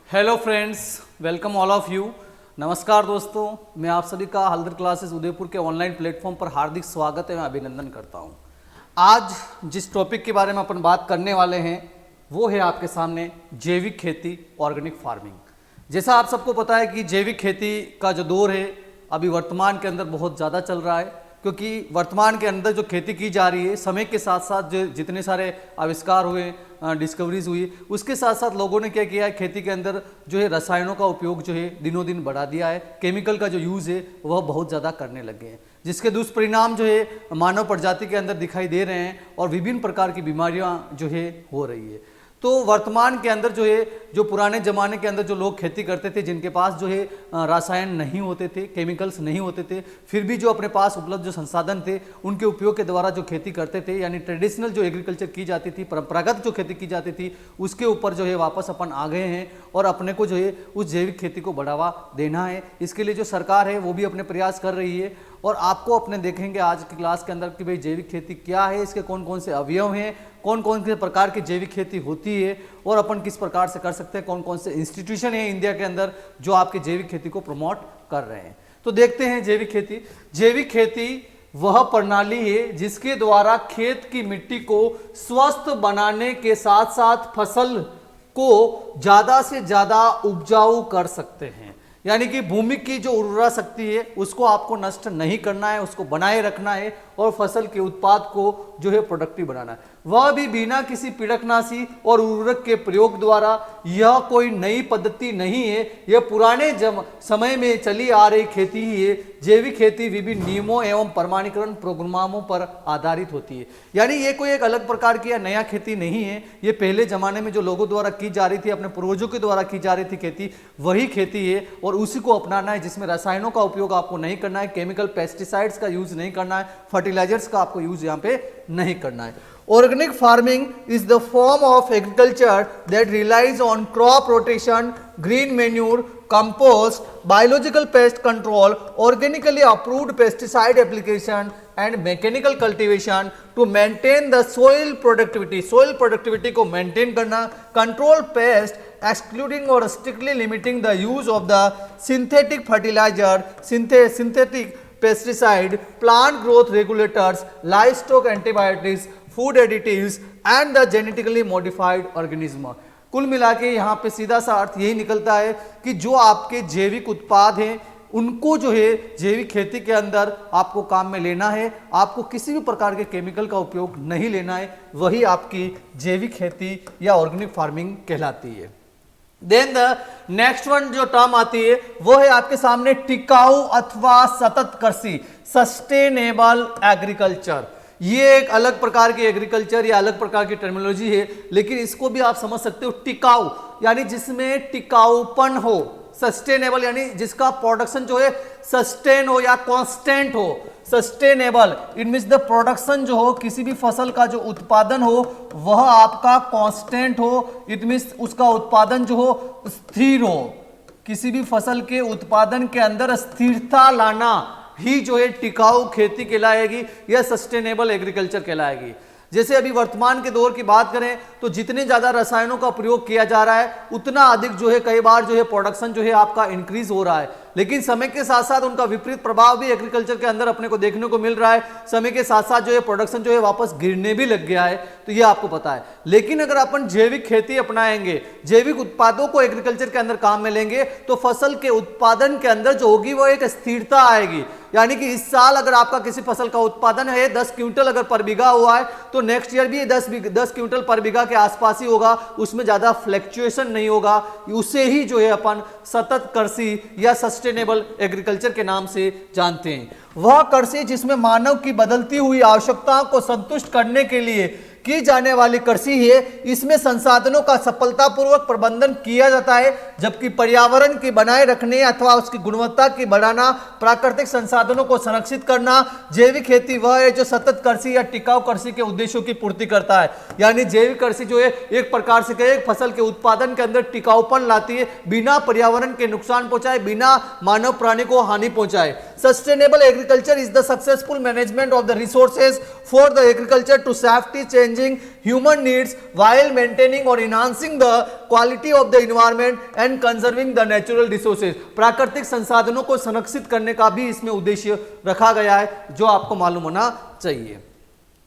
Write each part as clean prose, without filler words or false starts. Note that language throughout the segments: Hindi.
Hello friends, welcome all of you. नमस्कार दोस्तों, मैं आप सभी का हल्दर क्लासेस उदयपुर के ऑनलाइन प्लेटफॉर्म पर हार्दिक स्वागत एवं अभिनंदन करता हूं। आज जिस टॉपिक के बारे में अपन बात करने वाले हैं वो है आपके सामने जैविक खेती, ऑर्गेनिक फार्मिंग। जैसा आप सबको पता है कि जैविक खेती का जो दौर है अभी वर्तमान के अंदर बहुत ज़्यादा चल रहा है, क्योंकि वर्तमान के अंदर जो खेती की जा रही है समय के साथ साथ जो जितने सारे आविष्कार हुए, डिस्कवरीज हुई, उसके साथ साथ लोगों ने क्या किया है, खेती के अंदर जो है रसायनों का उपयोग जो है दिनों दिन बढ़ा दिया है। केमिकल का जो यूज़ है वह बहुत ज़्यादा करने लगे हैं, जिसके दुष्परिणाम जो है मानव प्रजाति के अंदर दिखाई दे रहे हैं और विभिन्न प्रकार की बीमारियां जो है हो रही है। तो वर्तमान के अंदर जो है, जो पुराने ज़माने के अंदर जो लोग खेती करते थे, जिनके पास जो है रसायन नहीं होते थे, केमिकल्स नहीं होते थे, फिर भी जो अपने पास उपलब्ध जो संसाधन थे उनके उपयोग के द्वारा जो खेती करते थे, यानी ट्रेडिशनल जो एग्रीकल्चर की जाती थी, परंपरागत जो खेती की जाती थी, उसके ऊपर जो है वापस अपन आ गए हैं और अपने को जो है उस जैविक खेती को बढ़ावा देना है। इसके लिए जो सरकार है वो भी अपने प्रयास कर रही है और आपको अपने देखेंगे आज की क्लास के अंदर कि भाई जैविक खेती क्या है, इसके कौन कौन से अवयव हैं, कौन कौन से प्रकार की जैविक खेती होती है और अपन किस प्रकार से कर सकते हैं, कौन कौन से इंस्टीट्यूशन है इंडिया के अंदर जो आपकी जैविक खेती को प्रमोट कर रहे हैं। तो देखते हैं जैविक खेती। जैविक खेती वह प्रणाली है जिसके द्वारा खेत की मिट्टी को स्वस्थ बनाने के साथ साथ फसल को ज़्यादा से ज़्यादा उपजाऊ कर सकते हैं। यानी कि भूमि की जो उर्वरा शक्ति है उसको आपको नष्ट नहीं करना है, उसको बनाए रखना है और फसल के उत्पाद को जो है प्रोडक्टिव बनाना है, वह भी बिना किसी पीड़कनाशी और उर्वरक के प्रयोग द्वारा। यह कोई नई पद्धति नहीं है, यह पुराने समय में चली आ रही खेती ही है। जैविक खेती विभिन्न नियमों एवं प्रमाणीकरण प्रोग्रामों पर आधारित होती है। यानी ये कोई एक अलग प्रकार की या नया खेती नहीं है, ये पहले जमाने में जो लोगों द्वारा की जा रही थी, अपने पूर्वजों के द्वारा की जा रही थी खेती, वही खेती है और उसी को अपनाना है, जिसमें रसायनों का उपयोग आपको नहीं करना है, केमिकल पेस्टिसाइड्स का यूज नहीं करना है, फर्टिलाइजर्स का आपको यूज यहाँ पे नहीं करना है। Organic farming is the form of agriculture that relies on crop rotation, green manure, compost, biological pest control, organically approved pesticide application and mechanical cultivation to maintain the soil productivity. Soil productivity को maintain करना, control pest, excluding or strictly limiting the use of the synthetic fertilizer, synthetic pesticide, plant growth regulators, livestock antibiotics, food additives and the genetically modified organism. कुल मिला के यहाँ पे सीधा सा अर्थ यही निकलता है कि जो आपके जैविक उत्पाद हैं उनको जो है जैविक खेती के अंदर आपको काम में लेना है, आपको किसी भी प्रकार के केमिकल का उपयोग नहीं लेना है, वही आपकी जैविक खेती या ऑर्गेनिक फार्मिंग कहलाती है। देन द नेक्स्ट वन जो टर्म आती है वो है आपके सामने टिकाऊ अथवा सतत कृषि, सस्टेनेबल एग्रीकल्चर। ये एक अलग प्रकार की एग्रीकल्चर या अलग प्रकार की टर्मिनोलॉजी है, लेकिन इसको भी आप समझ सकते हो। टिकाऊ यानी जिसमें टिकाऊपन हो, सस्टेनेबल यानी जिसका प्रोडक्शन जो है सस्टेन हो या कांस्टेंट हो। Sustainable it means the production जो हो, किसी भी फसल का जो उत्पादन हो वह आपका कांस्टेंट हो। इट मींस उसका उत्पादन जो हो स्थिर हो। किसी भी फसल के उत्पादन के अंदर स्थिरता लाना ही जो है टिकाऊ खेती कहलाएगी या सस्टेनेबल एग्रीकल्चर कहलाएगी। जैसे अभी वर्तमान के दौर की बात करें तो जितने ज्यादा रसायनों का प्रयोग किया जा रहा है उतना अधिक जो है कई बार जो है प्रोडक्शन जो है आपका इंक्रीज हो रहा है, लेकिन समय के साथ साथ उनका विपरीत प्रभाव भी एग्रीकल्चर के अंदर अपने को देखने को मिल रहा है। समय के साथ साथ जो है प्रोडक्शन जो है वापस गिरने भी लग गया है, तो ये आपको पता है। लेकिन अगर अपन जैविक खेती अपनाएंगे, जैविक उत्पादों को एग्रीकल्चर के अंदर काम में लेंगे तो फसल के उत्पादन के अंदर जो होगी वो एक स्थिरता आएगी। यानी कि इस साल अगर आपका किसी फसल का उत्पादन है 10 क्विंटल अगर पर बीघा हुआ है तो नेक्स्ट ईयर भी 10 क्विंटल पर बीघा के आसपास ही होगा, उसमें ज्यादा फ्लक्चुएशन नहीं होगा। उसे ही जो है अपन सतत कृषि या सस्टेनेबल एग्रीकल्चर के नाम से जानते हैं। वह कृषि जिसमें मानव की बदलती हुई आवश्यकताओं को संतुष्ट करने के लिए की जाने वाली कृषि है। इसमें संसाधनों का सफलतापूर्वक प्रबंधन किया जाता है, जबकि पर्यावरण की बनाए रखने अथवा उसकी गुणवत्ता की बढ़ाना, प्राकृतिक संसाधनों को संरक्षित करना। जैविक खेती वह है जो सतत कृषि या टिकाऊ कृषि के उद्देश्यों की पूर्ति करता है। यानी जैविक कृषि जो है एक प्रकार से एक फसल के उत्पादन के अंदर टिकाऊपन लाती है, बिना पर्यावरण के नुकसान पहुंचाए, बिना मानव प्राणी को हानि पहुंचाए। Sustainable agriculture is the successful management of the resources for the agriculture to safety change changing human needs while maintaining or enhancing the quality of the environment and conserving the natural resources। प्राकृतिक संसाधनों को संरक्षित करने का भी इसमें उद्देश्य रखा गया है, जो आपको मालूम होना चाहिए।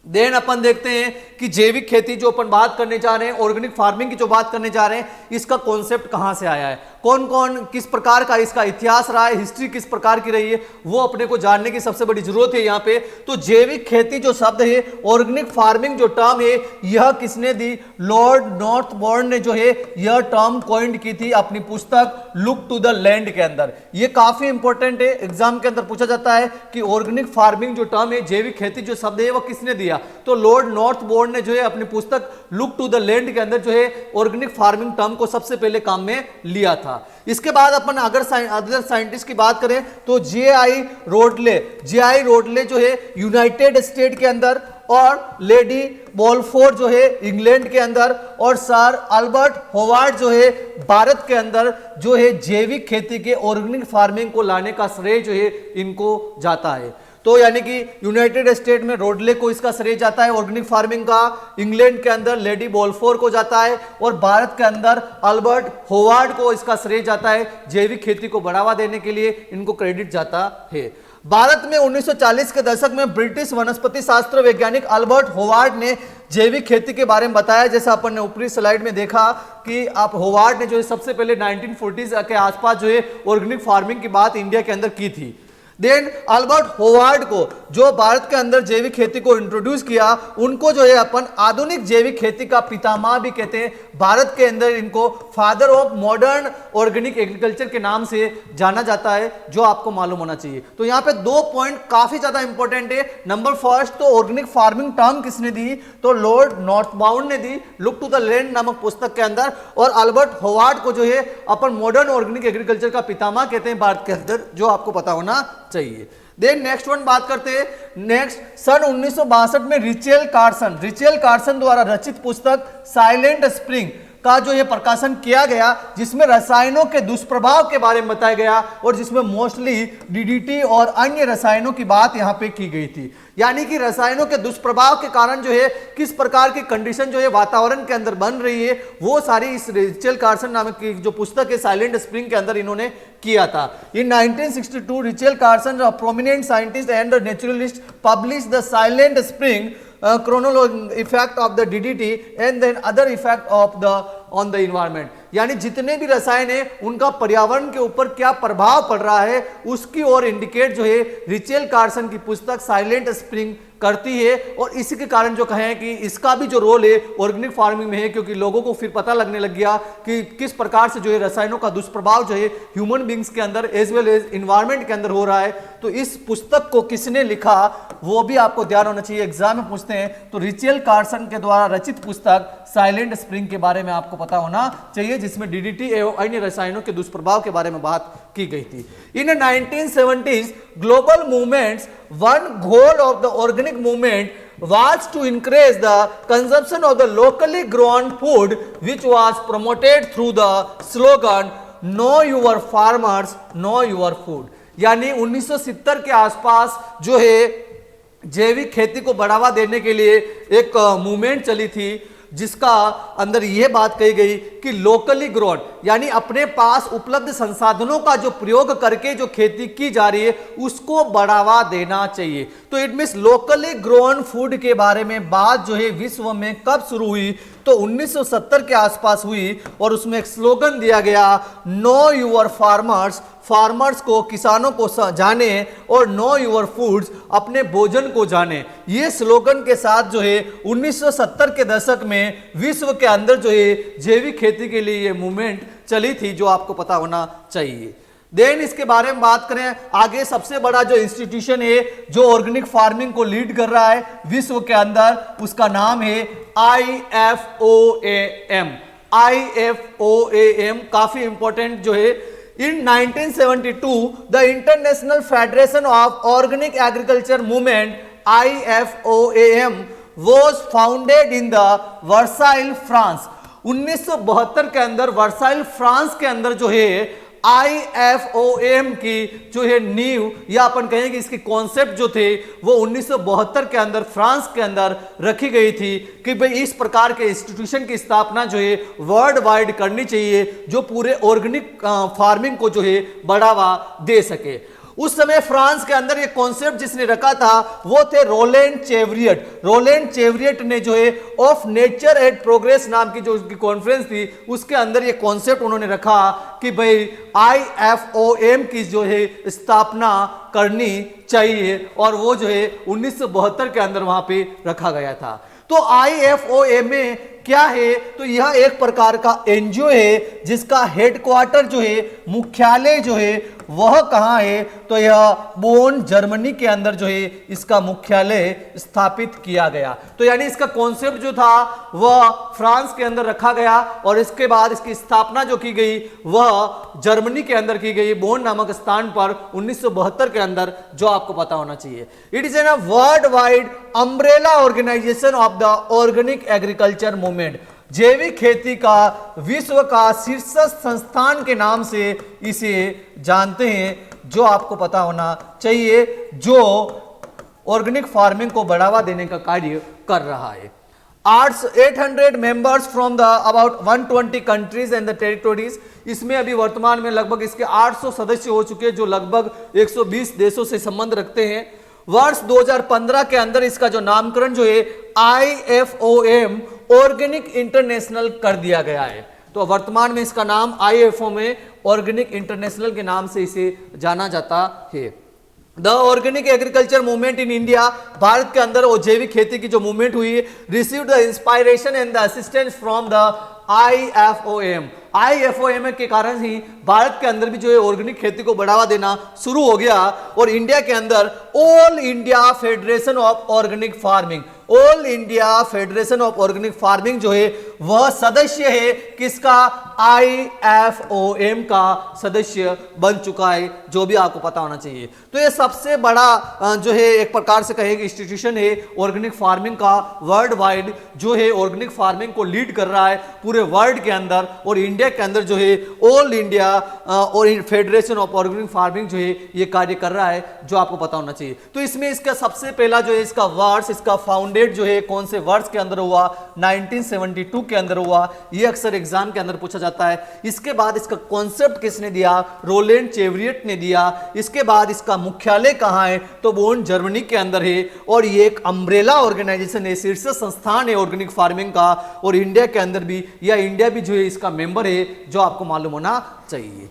देन अपन देखते हैं कि जैविक खेती जो अपन बात करने जा रहे हैं, ऑर्गेनिक फार्मिंग की जो बात करने जा रहे हैं, इसका कॉन्सेप्ट कहां से आया है, कौन कौन किस प्रकार का इसका इतिहास रहा है, हिस्ट्री किस प्रकार की रही है, वो अपने को जानने की सबसे बड़ी जरूरत है यहाँ पे। तो जैविक खेती जो शब्द है, ऑर्गेनिक फार्मिंग जो टर्म है, यह किसने दी? लॉर्ड नॉर्थबॉर्न ने जो है यह टर्म कॉइंड की थी अपनी पुस्तक लुक टू द लैंड के अंदर। ये काफी इंपॉर्टेंट है, एग्जाम के अंदर पूछा जाता है कि ऑर्गेनिक फार्मिंग जो टर्म है, जैविक खेती जो शब्द है, वह किसने दिया? तो लॉर्ड नॉर्थबॉर्न ने जो है अपनी पुस्तक लुक टू द लैंड के अंदर जो है ऑर्गेनिक फार्मिंग टर्म को सबसे पहले काम में लिया था। इसके बाद अपन अगर अदर साइंटिस्ट की बात करें तो जे.आई. रोडले जो है यूनाइटेड स्टेट के अंदर, और लेडी बॉलफोर जो है इंग्लैंड के अंदर, और सर अल्बर्ट होवार्ड जो है भारत के अंदर जो है जैविक खेती के ऑर्गेनिक फार्मिंग को लाने का श्रेय जो है इनको जाता है। तो यानी कि यूनाइटेड स्टेट में रोडले को इसका श्रेय जाता है ऑर्गेनिक फार्मिंग का, इंग्लैंड के अंदर लेडी बॉलफोर को जाता है, और भारत के अंदर अल्बर्ट होवार्ड को इसका श्रेय जाता है। जैविक खेती को बढ़ावा देने के लिए इनको क्रेडिट जाता है। भारत में 1940 के दशक में ब्रिटिश वनस्पति शास्त्र वैज्ञानिक अल्बर्ट होवार्ड ने जैविक खेती के बारे में बताया। जैसा अपन ने ऊपरी स्लाइड में देखा कि आप होवार्ड ने जो है सबसे पहले 1940s के आसपास जो है ऑर्गेनिक फार्मिंग की बात इंडिया के अंदर की थी। देन अल्बर्ट होवार्ड को जो भारत के अंदर जैविक खेती को इंट्रोड्यूस किया, उनको जो है अपन आधुनिक जैविक खेती का पितामह भी कहते हैं। भारत के अंदर इनको father of modern organic agriculture के नाम से जाना जाता है, जो आपको मालूम होना चाहिए। तो यहाँ पे दो पॉइंट काफी ज्यादा इंपॉर्टेंट है। नंबर फर्स्ट, तो ऑर्गेनिक फार्मिंग टर्म किसने दी? तो लॉर्ड नॉर्थबाउंड ने दी लुक टू द लैंड नामक पुस्तक के अंदर, और अल्बर्ट होवार्ड को जो है अपन मॉडर्न ऑर्गेनिक एग्रीकल्चर का पितामह कहते हैं भारत के अंदर, जो आपको पता होना चाहिए। देन नेक्स्ट वन बात करते हैं। नेक्स्ट, सन 1962 में रिचेल कार्सन द्वारा रचित पुस्तक साइलेंट स्प्रिंग का जो ये प्रकाशन किया गया, जिसमें रसायनों के दुष्प्रभाव के बारे में बताया गया, और जिसमें मोस्टली डीडीटी और अन्य रसायनों की बात यहाँ पे की गई थी। यानी कि रसायनों के दुष्प्रभाव के कारण जो है किस प्रकार की कंडीशन जो है वातावरण के अंदर बन रही है, वो सारी इस रिचेल कार्सन नामक की जो पुस्तक है साइलेंट स्प्रिंग के अंदर इन्होंने किया था। इन 1962 Rachel Carson, a prominent scientist and naturalist, publish the silent spring chronological effect of the DDT and then other effect of the on the environment। यानी जितने भी रसायन है उनका पर्यावरण के ऊपर क्या प्रभाव पड़ रहा है, उसकी ओर इंडिकेट जो है रिचेल कार्सन की पुस्तक साइलेंट स्प्रिंग करती है। और इसी के कारण जो कहें कि इसका भी जो रोल है ऑर्गेनिक फार्मिंग में है, क्योंकि लोगों को फिर पता लगने लग गया कि किस प्रकार से जो है रसायनों का दुष्प्रभाव जो है ह्यूमन बींग्स के अंदर एज वेल एज इन्वायरमेंट के अंदर हो रहा है। तो इस पुस्तक को किसने लिखा, वो भी आपको ध्यान होना चाहिए, एग्जाम में पूछते हैं। तो रिचेल कार्सन के द्वारा रचित पुस्तक साइलेंट स्प्रिंग के बारे में आपको पता होना चाहिए, जिसमें डीडीटी एवं अन्य रसायनों के दुष्प्रभाव के बारे में बात की गई थी। इन 1970s global movements, one goal of the organic movement was to increase the consumption of the locally grown food, which was promoted through the slogan know your farmers know your food। यानी 1970 के आसपास जो है जैविक खेती को बढ़ावा देने के लिए एक मूवमेंट चली थी, जिसका अंदर यह बात कही गई कि लोकली ग्रोन, यानी अपने पास उपलब्ध संसाधनों का जो प्रयोग करके जो खेती की जा रही है उसको बढ़ावा देना चाहिए। तो it means locally grown food के बारे में बात जो है विश्व में कब शुरू हुई? तो 1970 के आसपास हुई, और उसमें एक स्लोगन दिया गया, नो यूर फार्मर्स, फार्मर्स को, किसानों को जाने, और नो यूर फूड्स, अपने भोजन को जाने। ये स्लोगन के साथ जो है 1970 के दशक में विश्व के अंदर जो है जैविक खेती के लिए ये मूवमेंट चली थी, जो आपको पता होना चाहिए। देन इसके बारे में बात करें आगे, सबसे बड़ा जो इंस्टीट्यूशन है जो ऑर्गेनिक फार्मिंग को लीड कर रहा है विश्व के अंदर, उसका नाम है IFOAM। काफी इंपॉर्टेंट जो है। In 1972, the International Federation of Organic Agriculture Movement (IFOAM) was founded in the Versailles, France। 1972 के अंदर वर्साइल फ्रांस के अंदर जो है IFOM की जो है नींव या अपन कहेंगे इसके कॉन्सेप्ट जो थे वो 1972 के अंदर फ्रांस के अंदर रखी गई थी कि भाई इस प्रकार के इंस्टीट्यूशन की स्थापना जो है वर्ल्ड वाइड करनी चाहिए जो पूरे ऑर्गेनिक फार्मिंग को जो है बढ़ावा दे सके। उस समय फ्रांस के अंदर ये कॉन्सेप्ट जिसने रखा था वो थे रोलैंड चेवरियट। रोलैंड चेवरियट ने जो है ऑफ नेचर एंड प्रोग्रेस नाम की जो उसकी कॉन्फ्रेंस थी उसके अंदर ये कॉन्सेप्ट उन्होंने रखा कि भाई IFOM की जो है स्थापना करनी चाहिए और वो जो है 1972 के अंदर वहां पे रखा गया था। तो IFOM में क्या है, तो यह एक प्रकार का एनजीओ है जिसका हेडक्वार्टर जो है मुख्यालय जो है वह कहां है, तो यह बोन जर्मनी के अंदर जो है इसका मुख्यालय स्थापित किया गया। तो यानी इसका कॉन्सेप्ट जो था वह फ्रांस के अंदर रखा गया और इसके बाद इसकी स्थापना जो की गई वह जर्मनी के अंदर की गई बोन नामक स्थान पर 1972 के अंदर, जो आपको पता होना चाहिए। It is an world wide umbrella organisation of the organic agriculture movement. जैविक खेती का विश्व का शीर्ष संस्थान के नाम से इसे जानते हैं, जो आपको पता होना चाहिए, जो ऑर्गेनिक फार्मिंग को बढ़ावा देने का कार्य कर रहा है। 800 members from the about 120 countries and the territories. इसमें अभी वर्तमान में लगभग इसके 800 सदस्य हो चुके हैं जो लगभग 120 देशों से संबंध रखते हैं। वर्ष 2015 के अंदर इसका जो नामकरण जो है IFOM ऑर्गेनिक इंटरनेशनल कर दिया गया है। तो वर्तमान में इसका नाम IFOM ऑर्गेनिक इंटरनेशनल के नाम से इसे जाना जाता है। The organic agriculture movement in India, Bharat के अंदर वो जैविक खेती की जो मूवमेंट हुई है, receive the inspiration and the assistance from the IFOM के कारण ही भारत के अंदर भी जो है ऑर्गेनिक खेती को बढ़ावा देना शुरू हो गया और इंडिया के अंदर all India federation of organic farming, all India federation of organic farming जो है वह सदस्य है किसका, IFOM का सदस्य बन चुका है, जो भी आपको पता होना चाहिए। तो ये सबसे बड़ा जो है एक प्रकार से कहेंगे इंस्टीट्यूशन है ऑर्गेनिक फार्मिंग का वर्ल्ड वाइड, जो है ऑर्गेनिक फार्मिंग को लीड कर रहा है पूरे वर्ल्ड के अंदर, और इंडिया के अंदर जो है ऑल इंडिया और फेडरेशन ऑफ ऑर्गेनिक फार्मिंग जो है ये कार्य कर रहा है, जो आपको पता होना चाहिए। तो इसमें इसका सबसे पहला जो है इसका वर्ष, इसका फाउंडेड जो है कौन से वर्ष के अंदर हुआ, 1972 के अंदर हुआ, ये अक्सर एग्जाम के अंदर पूछा जाता है। इसके बाद इसका कॉन्सेप्ट किसने दिया, रोलैंड चेवरियट ने दिया। इसके बाद इसका मुख्यालय कहां है, तो बोन जर्मनी के अंदर है, और ये एक अम्ब्रेला ऑर्गेनाइजेशन है, शीर्ष संस्थान है ऑर्गेनिक फार्मिंग का, और इंडिया के अंदर भी, या इंडिया भी जो है इसका मेंबर है, जो आपको मालूम होना चाहिए।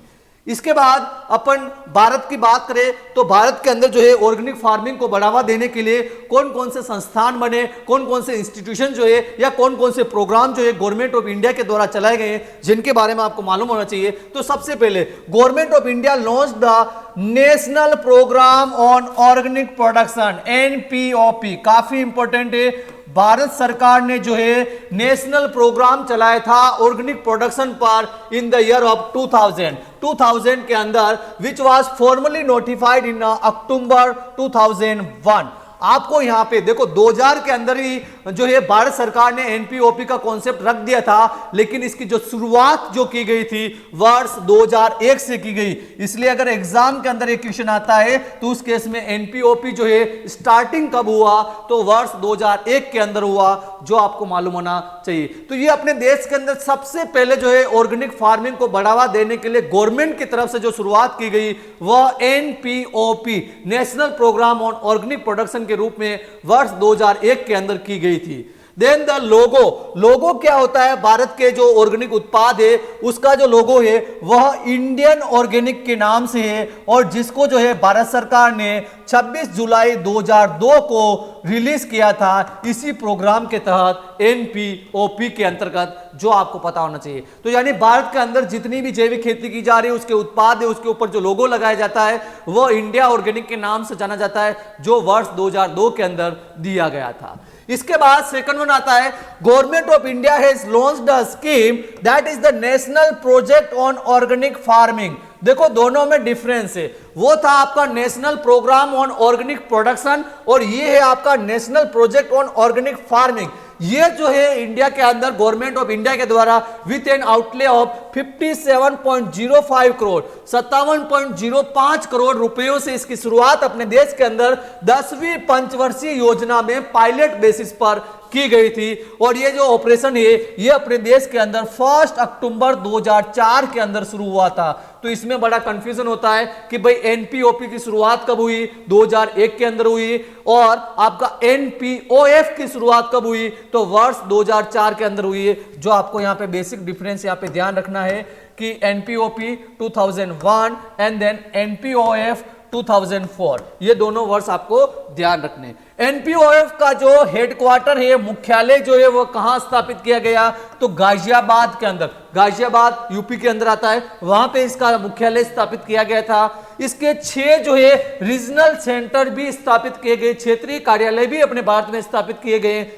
इसके बाद अपन भारत की बात करें तो भारत के अंदर जो है ऑर्गेनिक फार्मिंग को बढ़ावा देने के लिए कौन कौन से संस्थान बने, कौन कौन से इंस्टीट्यूशन जो है या कौन कौन से प्रोग्राम जो है गवर्नमेंट ऑफ इंडिया के द्वारा चलाए गए हैं, जिनके बारे में आपको मालूम होना चाहिए। तो सबसे पहले government of India launch the national programme on organic production, NPOP, काफी इंपॉर्टेंट है। भारत सरकार ने जो है नेशनल प्रोग्राम चलाया था ऑर्गेनिक प्रोडक्शन पर इन द ईयर ऑफ 2000 के अंदर, which was formally notified in October 2001। आपको यहां पे देखो 2000 के अंदर ही जो है भारत सरकार ने NPOP का कॉन्सेप्ट रख दिया था, लेकिन इसकी जो शुरुआत जो की गई थी वर्ष 2001 से की गई। इसलिए अगर एग्जाम के अंदर एक क्वेश्चन आता है तो उस केस में NPOP जो है स्टार्टिंग कब हुआ, तो वर्ष 2001 के अंदर हुआ, जो आपको मालूम होना चाहिए। तो ये अपने देश के अंदर सबसे पहले जो है ऑर्गेनिक फार्मिंग को बढ़ावा देने के लिए गवर्नमेंट की तरफ से जो शुरुआत की गई वह NPOP, national programme on organic production के रूप में वर्ष 2001 के अंदर की गई थी। देन द लोगो क्या होता है, भारत के जो ऑर्गेनिक उत्पाद है उसका जो लोगो है वह इंडियन ऑर्गेनिक के नाम से है, और जिसको जो है भारत सरकार ने 26 जुलाई 2002 को रिलीज किया था इसी प्रोग्राम के तहत NPOP के अंतर्गत, जो आपको पता होना चाहिए। तो यानी भारत के अंदर जितनी भी जैविक खेती की जा रही है उसके उत्पाद है उसके ऊपर जो लोगो लगाया जाता है वह इंडिया ऑर्गेनिक के नाम से जाना जाता है, जो वर्ष 2002 के अंदर दिया गया था। इसके बाद सेकंड वन आता है, government of India has launched a scheme that is the national project on organic farming. देखो दोनों में डिफरेंस है, वो था आपका national programme on organic production और ये है आपका national project on organic farming. ये जो है इंडिया के अंदर गवर्नमेंट ऑफ इंडिया के द्वारा with an outlay of 57.05 crore 57.05 crore रुपयों से इसकी शुरुआत अपने देश के अंदर 10वीं पंचवर्षीय योजना में पायलट बेसिस पर की गई थी। और ये जो ऑपरेशन है ये अपने देश के अंदर 1 अक्टूबर 2004 के अंदर शुरू हुआ था। तो इसमें बड़ा कंफ्यूजन होता है कि भाई एनपीओपी की शुरुआत कब हुई, 2001 के अंदर हुई, और आपका एनपीओएफ की शुरुआत कब हुई, तो वर्ष 2004 के अंदर हुई है। जो आपको यहाँ पे बेसिक डिफरेंस यहाँ पे ध्यान रखना है कि एनपीओपी 2001 एंड देन एनपीओएफ 2004, ये दोनों वर्ष आपको ध्यान रखने। एनपीओएफ का जो हेडक्वार्टर है, मुख्यालय जो है वो कहां स्थापित किया गया, तो गाजियाबाद के अंदर, गाजियाबाद यूपी के अंदर आता है, वहां पे इसका मुख्यालय स्थापित किया गया था। इसके 6 जो है रीजनल सेंटर भी स्थापित किए गए, क्षेत्रीय कार्यालय भी अपने भारत में स्थापित किए गए,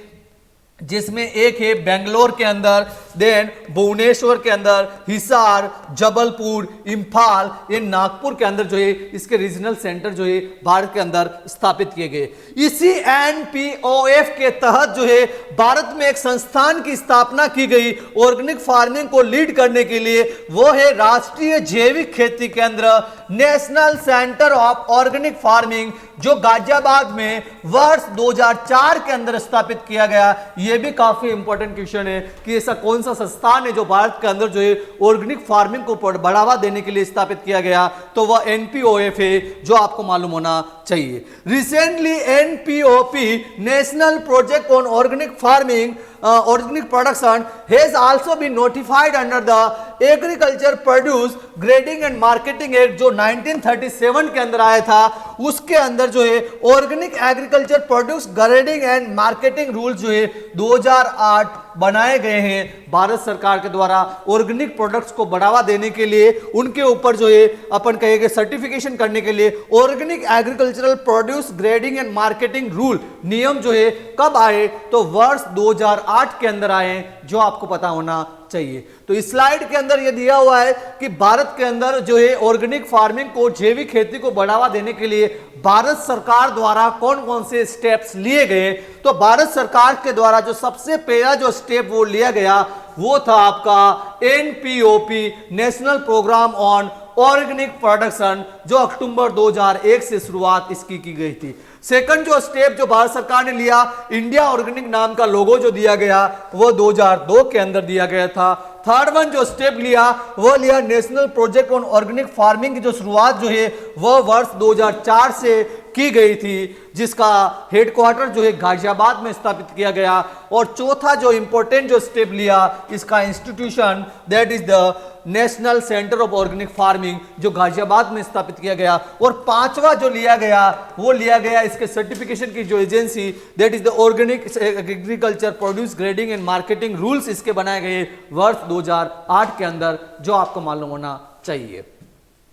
जिसमें एक है बेंगलोर के अंदर, देन भुवनेश्वर के अंदर, हिसार, जबलपुर, इंफाल, ये नागपुर के अंदर जो है इसके रीजनल सेंटर जो है भारत के अंदर स्थापित किए गए। इसी एनपीओएफ के तहत जो है भारत में एक संस्थान की स्थापना की गई ऑर्गेनिक फार्मिंग को लीड करने के लिए, वो है राष्ट्रीय जैविक खेती केंद्र, national centre of organic farming, जो गाजियाबाद में वर्ष 2004 के अंदर स्थापित किया गया। यह भी काफी इंपॉर्टेंट क्वेश्चन है कि ऐसा कौन सा संस्थान है जो भारत के अंदर जो है ऑर्गेनिक फार्मिंग को बढ़ावा देने के लिए स्थापित किया गया, तो वह एनपीओएफ है, जो आपको मालूम होना चाहिए। Recently NPOP, national project on organic farming organic production, has also been notified under the agriculture produce grading and marketing act, जो 1937 के अंदर आया था, उसके अंदर जो है organic agriculture produce grading and marketing rule जो है 2008 बनाए गए हैं भारत सरकार के द्वारा ऑर्गेनिक प्रोडक्ट्स को बढ़ावा देने के लिए। उनके ऊपर जो है अपन कहेंगे सर्टिफिकेशन करने के लिए organic agricultural produce grading and marketing rule नियम जो है कब आए, तो वर्ष 2008 के अंदर आए, जो आपको पता होना चाहिए। तो इस स्लाइड के अंदर यह दिया हुआ है कि भारत के अंदर जो है ऑर्गेनिक फार्मिंग को, जैविक खेती को बढ़ावा देने के लिए भारत सरकार द्वारा कौन कौन से स्टेप्स लिए गए। तो भारत सरकार के द्वारा जो सबसे पहला जो स्टेप वो लिया गया वो था आपका NPOP, national programme on organic production, जो अक्टूबर 2001 से शुरुआत इसकी की गई थी। सेकंड जो स्टेप जो भारत सरकार ने लिया, इंडिया ऑर्गेनिक नाम का लोगो जो दिया गया वो 2002 के अंदर दिया गया था। थर्ड वन जो स्टेप लिया वो लिया national project on organic farming की जो शुरुआत जो है वह वर्ष 2004 से की गई थी, जिसका हेडक्वार्टर जो है गाजियाबाद में स्थापित किया गया। और चौथा जो इंपॉर्टेंट जो स्टेप लिया इसका institution, that is the national centre of organic farming, जो गाजियाबाद में स्थापित किया गया। और पांचवा जो लिया गया वो लिया गया इसके सर्टिफिकेशन की जो agency, that is the organic agriculture produce grading and marketing rules, इसके बनाए गए वर्ष 2008 के अंदर, जो आपको मालूम होना चाहिए।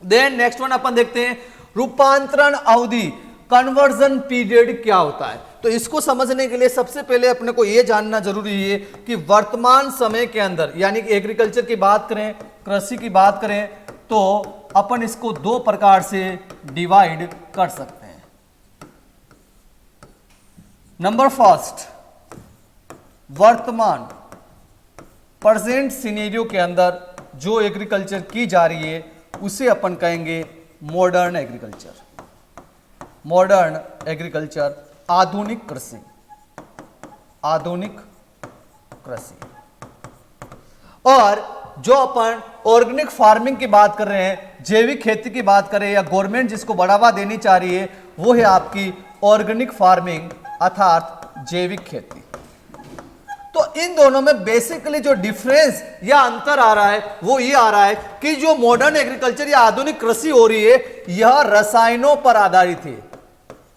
देन नेक्स्ट वन अपन देखते हैं, रूपांतरण अवधि, कन्वर्जन पीरियड क्या होता है। तो इसको समझने के लिए सबसे पहले अपने को यह जानना जरूरी है कि वर्तमान समय के अंदर, यानी कि एग्रीकल्चर की बात करें, कृषि की बात करें, तो अपन इसको दो प्रकार से डिवाइड कर सकते हैं। नंबर फर्स्ट, वर्तमान प्रेजेंट सिनेरियो के अंदर जो एग्रीकल्चर की जा रही है उसे अपन कहेंगे मॉडर्न एग्रीकल्चर। मॉडर्न एग्रीकल्चर, आधुनिक कृषि, आधुनिक कृषि। और जो अपन ऑर्गेनिक फार्मिंग की बात कर रहे हैं, जैविक खेती की बात करें, या गवर्नमेंट जिसको बढ़ावा देनी चाह रही है, वो है आपकी ऑर्गेनिक फार्मिंग अर्थात जैविक खेती। तो इन दोनों में बेसिकली जो डिफरेंस या अंतर आ रहा है वो ये आ रहा है कि जो मॉडर्न एग्रीकल्चर या आधुनिक कृषि हो रही है यह रसायनों पर आधारित है,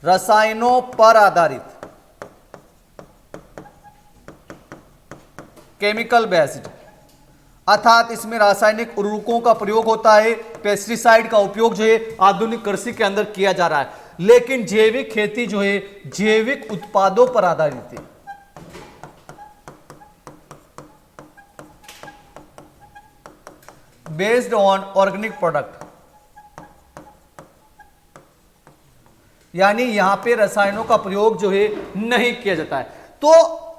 रसायनों पर आधारित, केमिकल बेस्ड, अर्थात इसमें रासायनिक उर्वरकों का प्रयोग होता है, पेस्टिसाइड का उपयोग जो है आधुनिक कृषि के अंदर किया जा रहा है। लेकिन जैविक खेती जो है जैविक उत्पादों पर आधारित है। बेस्ड ऑन ऑर्गेनिक प्रोडक्ट, यानी यहां पे रसायनों का प्रयोग जो है नहीं किया जाता है। तो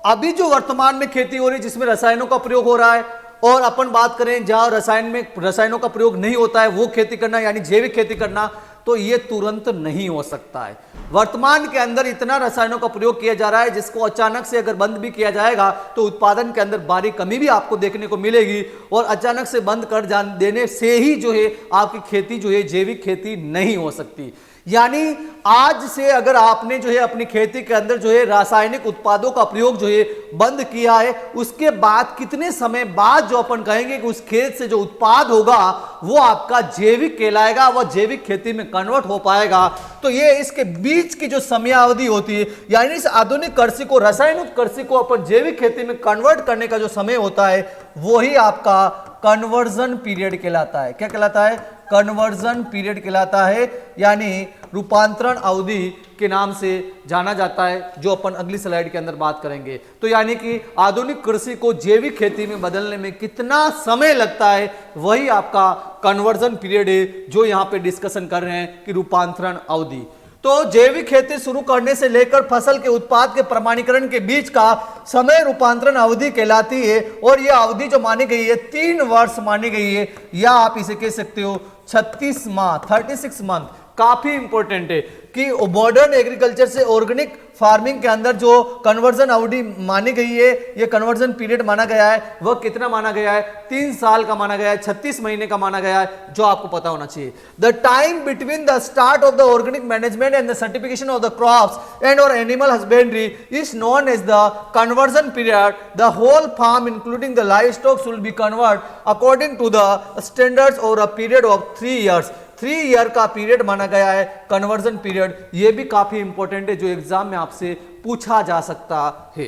अभी जो वर्तमान में खेती हो रही है जिसमें रसायनों का प्रयोग हो रहा है, और अपन बात करें जहां रसायनों का प्रयोग नहीं होता है वो खेती करना यानी जैविक खेती करना, तो ये तुरंत नहीं हो सकता है। वर्तमान के अंदर इतना रसायनों का प्रयोग किया जा रहा है जिसको अचानक से अगर बंद भी किया जाएगा तो उत्पादन के अंदर भारी कमी भी आपको देखने को मिलेगी, और अचानक से बंद कर देने से ही जो है आपकी खेती जो है जैविक खेती नहीं हो सकती। यानी आज से अगर आपने जो है अपनी खेती के अंदर जो है रासायनिक उत्पादों का प्रयोग जो है बंद किया है, उसके बाद कितने समय बाद जो अपन कहेंगे कि उस खेत से जो उत्पाद होगा वो आपका जैविक कहलाएगा, वह जैविक खेती में कन्वर्ट हो पाएगा। तो ये इसके बीच की जो समयावधि होती है, यानी इस आधुनिक कृषि को, रासायनिक कृषि को अपन जैविक खेती में कन्वर्ट करने का जो समय होता है वही आपका कन्वर्जन पीरियड कहलाता है। क्या कहलाता है? कन्वर्जन पीरियड कहलाता है, यानी रूपांतरण अवधि के नाम से जाना जाता है, जो अपन अगली स्लाइड के अंदर बात करेंगे। तो यानी कि आधुनिक कृषि को जैविक खेती में बदलने में कितना समय लगता है वही आपका कन्वर्जन पीरियड है, जो यहाँ पे डिस्कशन कर रहे हैं कि रूपांतरण अवधि। तो जैविक खेती शुरू करने से लेकर फसल के उत्पाद के प्रमाणीकरण के बीच का समय रूपांतरण अवधि कहलाती है, और यह अवधि जो मानी गई है 3 वर्ष मानी गई है, या आप इसे कह सकते हो 36 माह, 36 मंथ। काफी इंपॉर्टेंट है कि मॉडर्न एग्रीकल्चर से ऑर्गेनिक फार्मिंग के अंदर जो कन्वर्जन अवधि मानी गई है, ये कन्वर्जन पीरियड माना गया है, वह कितना माना गया है? 3 साल का माना गया है, 36 महीने का माना गया है, जो आपको पता होना चाहिए। The time between the start of the organic management and the certification of the crops and और animal husbandry is known as the conversion period. The whole farm including the livestock will be convert according to the standards over a period of 3 years. 3 year का पीरियड माना गया है कन्वर्जन पीरियड। यह भी काफी इंपॉर्टेंट है, जो एग्जाम में आपसे पूछा जा सकता है।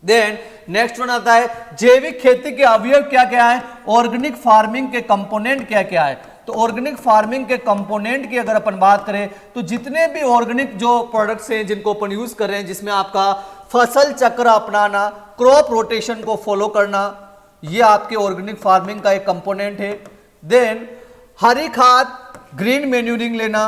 देन नेक्स्ट वन आता है जैविक खेती के अवयव क्या क्या है, ऑर्गेनिक फार्मिंग के कंपोनेंट क्या क्या है। तो ऑर्गेनिक फार्मिंग के कंपोनेंट की अगर अपन बात करें तो जितने भी ऑर्गेनिक जो प्रोडक्ट्स हैं जिनको अपन यूज कर रहे हैं, जिसमें आपका फसल चक्र अपनाना, क्रॉप रोटेशन को फॉलो करना, यह आपके ऑर्गेनिक फार्मिंग का एक कंपोनेंट है। देन हरी खाद, ग्रीन मैन्यूरिंग लेना,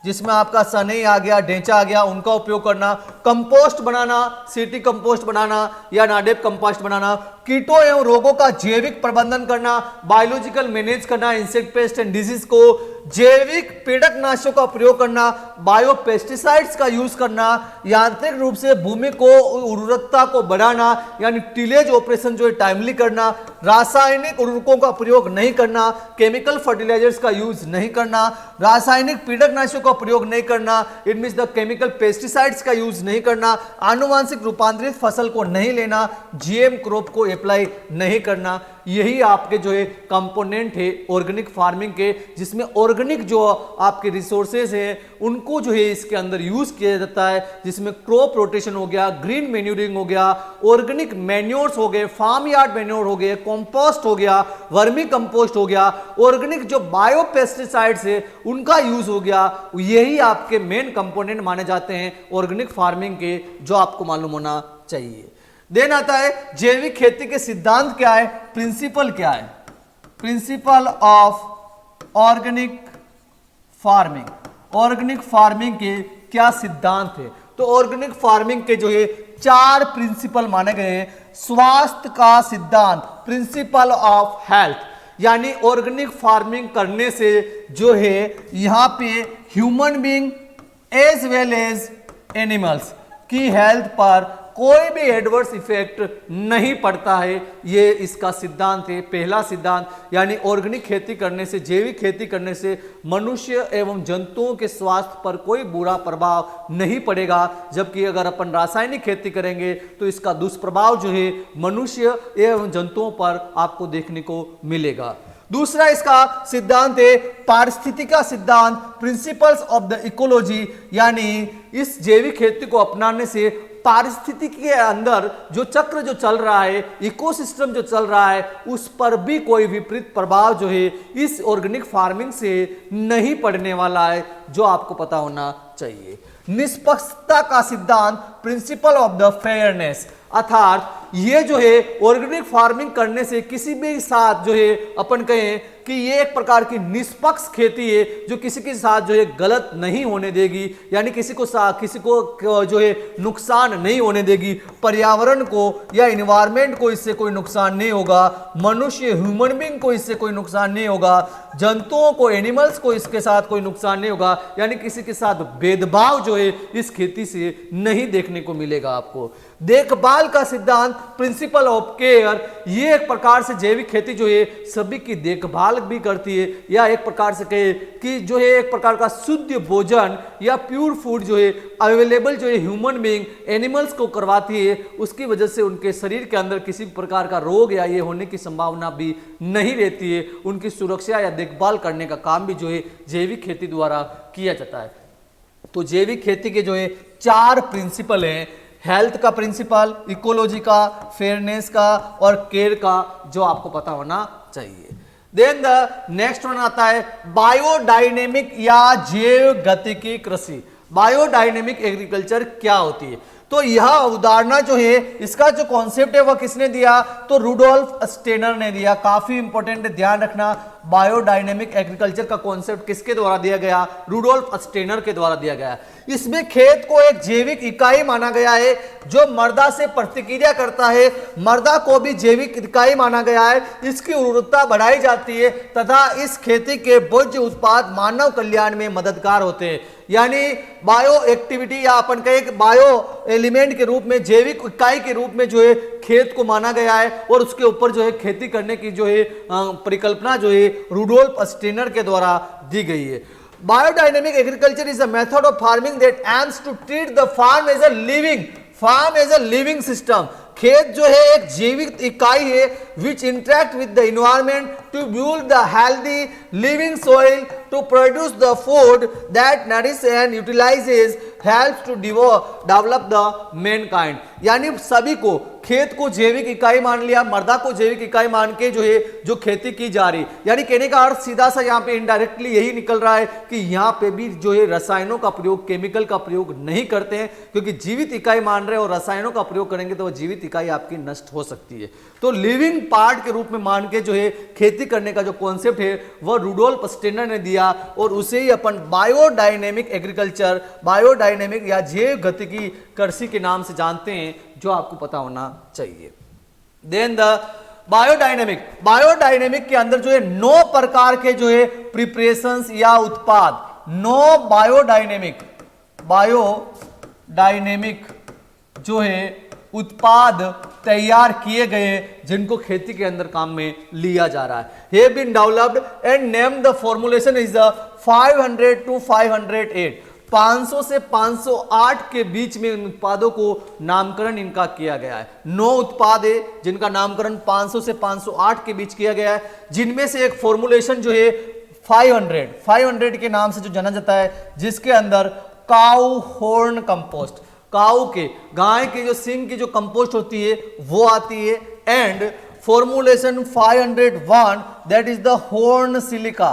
जिसमें आपका सनई आ गया, ढेंचा आ गया, उनका उपयोग करना, कंपोस्ट बनाना, सिटी कंपोस्ट बनाना या नाडेप कंपोस्ट बनाना, कीटों एवं रोगों का जैविक प्रबंधन करना, बायोलॉजिकल मैनेज करना, इंसेक्ट पेस्ट एंड डिजीज को, जैविक पीड़कनाशकों का प्रयोग करना, बायो पेस्टिसाइड्स का यूज करना, यांत्रिक रूप से भूमि को उर्वरकता को बढ़ाना यानी टिलेज ऑपरेशन जो है टाइमली करना, रासायनिक उर्वरकों का प्रयोग नहीं करना, केमिकल फर्टिलाइजर्स का यूज नहीं करना, रासायनिक पीड़कनाशकों का प्रयोग नहीं करना, it means the chemical pesticides का यूज नहीं करना, आनुवांशिक रूपांतरित फसल को नहीं लेना, जीएम क्रॉप को अप्लाई नहीं करना। यही आपके जो है कंपोनेंट है ऑर्गेनिक फार्मिंग के, जिसमें ऑर्गेनिक जो आपके रिसोर्सेज हैं उनको जो है इसके अंदर यूज किया जाता है, जिसमें क्रॉप रोटेशन हो गया, ग्रीन मैन्यूरिंग हो गया, ऑर्गेनिक मैन्योर्स हो गए, फार्म यार्ड मैन्योर हो गए, कंपोस्ट हो गया, वर्मी कंपोस्ट हो गया, ऑर्गेनिक जो बायो पेस्टिसाइड्स है उनका यूज हो गया। यही आपके मेन कंपोनेंट माने जाते हैं ऑर्गेनिक फार्मिंग के, जो आपको मालूम होना चाहिए। देन आता है जैविक खेती के सिद्धांत क्या है, प्रिंसिपल क्या है, principle of organic farming. Organic farming के क्या सिद्धांत है? तो ऑर्गेनिक फार्मिंग के जो है 4 प्रिंसिपल माने गए हैं। स्वास्थ्य का सिद्धांत, प्रिंसिपल ऑफ हेल्थ, यानी ऑर्गेनिक फार्मिंग करने से जो है यहां पे human being as well as animals की हेल्थ पर कोई भी एडवर्स इफेक्ट नहीं पड़ता है। ये इसका सिद्धांत है, पहला सिद्धांत। यानी ऑर्गेनिक खेती करने से, जैविक खेती करने से मनुष्य एवं जंतुओं के स्वास्थ्य पर कोई बुरा प्रभाव नहीं पड़ेगा, जबकि अगर अपन रासायनिक खेती करेंगे तो इसका दुष्प्रभाव जो है मनुष्य एवं जंतुओं पर आपको देखने को मिलेगा। दूसरा इसका सिद्धांत है पारिस्थितिकी का सिद्धांत, प्रिंसिपल्स ऑफ द इकोलॉजी, यानी इस जैविक खेती को अपनाने से पारिस्थितिकी के अंदर जो चक्र जो चल रहा है, इकोसिस्टम जो चल रहा है, उस पर भी कोई विपरीत प्रभाव जो है इस ऑर्गेनिक फार्मिंग से नहीं पड़ने वाला है, जो आपको पता होना चाहिए। निष्पक्षता का सिद्धांत, प्रिंसिपल ऑफ द फेयरनेस, अर्थात ये जो है ऑर्गेनिक फार्मिंग करने से किसी भी साथ जो है अपन कहें कि ये एक प्रकार की निष्पक्ष खेती है जो किसी के साथ जो है गलत नहीं होने देगी, यानी किसी को जो है नुकसान नहीं होने देगी, पर्यावरण को या एनवायरनमेंट को इससे कोई नुकसान नहीं होगा, मनुष्य ह्यूमन बीइंग को इससे कोई नुकसान नहीं होगा, जंतुओं को एनिमल्स को इसके साथ कोई नुकसान नहीं होगा, यानी किसी के साथ भेदभाव जो है इस खेती से नहीं देखने को मिलेगा आपको। देखभाल का सिद्धांत प्रिंसिपल ऑफ केयर, ये एक प्रकार से जैविक खेती जो है सभी की देखभाल भी करती है, या एक प्रकार से कहे कि जो है एक प्रकार का शुद्ध भोजन या प्योर फूड जो है अवेलेबल जो है ह्यूमन बीइंग एनिमल्स को करवाती है, उसकी वजह से उनके शरीर के अंदर किसी प्रकार का रोग या ये होने की संभावना भी नहीं रहती है। उनकी सुरक्षा या देखभाल करने का काम भी जो है जैविक खेती द्वारा किया जाता है। तो जैविक खेती के जो है 4 प्रिंसिपल हैं, हेल्थ का प्रिंसिपल, इकोलॉजी का, फेयरनेस का और केयर का, जो आपको पता होना चाहिए। देन द नेक्स्ट वन आता है बायोडायनेमिक या जैव गतिकी कृषि। बायोडायनेमिक एग्रीकल्चर क्या होती है? तो यह अवधारणा जो है, इसका जो कॉन्सेप्ट है वह किसने दिया? तो रुडोल्फ स्टेनर ने दिया। काफी इंपॉर्टेंट है, ध्यान रखना, बायोडायनेमिक एग्रीकल्चर का कॉन्सेप्ट किसके द्वारा दिया गया? रुडोल्फ स्टेनर के द्वारा दिया गया। इसमें खेत को एक जैविक इकाई माना गया है जो मृदा से प्रतिक्रिया करता है, मृदा को भी जैविक इकाई माना गया है, इसकी उर्वरता बढ़ाई जाती है तथा इस खेती के भोज्य उत्पाद मानव कल्याण में मददगार होते हैं। यानी बायो एक्टिविटी या अपन कहे बायो एलिमेंट के रूप में, जैविक इकाई के रूप में जो है खेत को माना गया है और उसके ऊपर जो है खेती करने की जो है परिकल्पना जो है रुडोल्फ स्टेनर के द्वारा दी गई है। Biodynamic agriculture is a method of farming that aims to treat the farm as a living system. खेत जो है एक जैविक इकाई है which interact with the environment to build the healthy living soil to produce the food that nourish and utilises helps to develop the mankind. यानी सभी को, खेत को जैविक इकाई मान लिया, मृदा को जैविक इकाई मान के जो है जो खेती की जा रही, यानी कहने का अर्थ सीधा सा यहाँ पे इनडायरेक्टली यही निकल रहा है कि यहाँ पे भी जो है रसायनों का प्रयोग, केमिकल का प्रयोग नहीं करते हैं, क्योंकि जीवित इकाई मान रहे हैं और रसायनों का प्रयोग करेंगे तो वह जीवित इकाई आपकी नष्ट हो सकती है। तो लिविंग पार्ट के रूप में मान के जो है खेती करने का जो कॉन्सेप्ट है वह रुडोल्फ स्टेनर ने दिया और उसे ही अपन बायोडायनेमिक एग्रीकल्चर, बायोडायनेमिक या जैव गतिकी कृषि के नाम से जानते हैं, जो आपको पता होना चाहिए। देन द बायोडायनेमिक के अंदर जो है 9 प्रकार के जो है प्रिपरेशंस या उत्पाद, 9 बायोडायनेमिक जो है उत्पाद तैयार किए गए हैं जिनको खेती के अंदर काम में लिया जा रहा है। Have been developed and named the formulation is the 500 to 508। 500 से 508 के बीच में इन उत्पादों को नामकरण इनका किया गया है। 9 उत्पाद है जिनका नामकरण 500 से 508 के बीच किया गया है, जिनमें से एक फॉर्मुलेशन जो है 500 के नाम से जो जाना जाता है, जिसके अंदर काऊ हॉर्न कंपोस्ट, काऊ के, गाय के जो सिंग की जो कंपोस्ट होती है वो आती है, and formulation 501 that is the horn silica,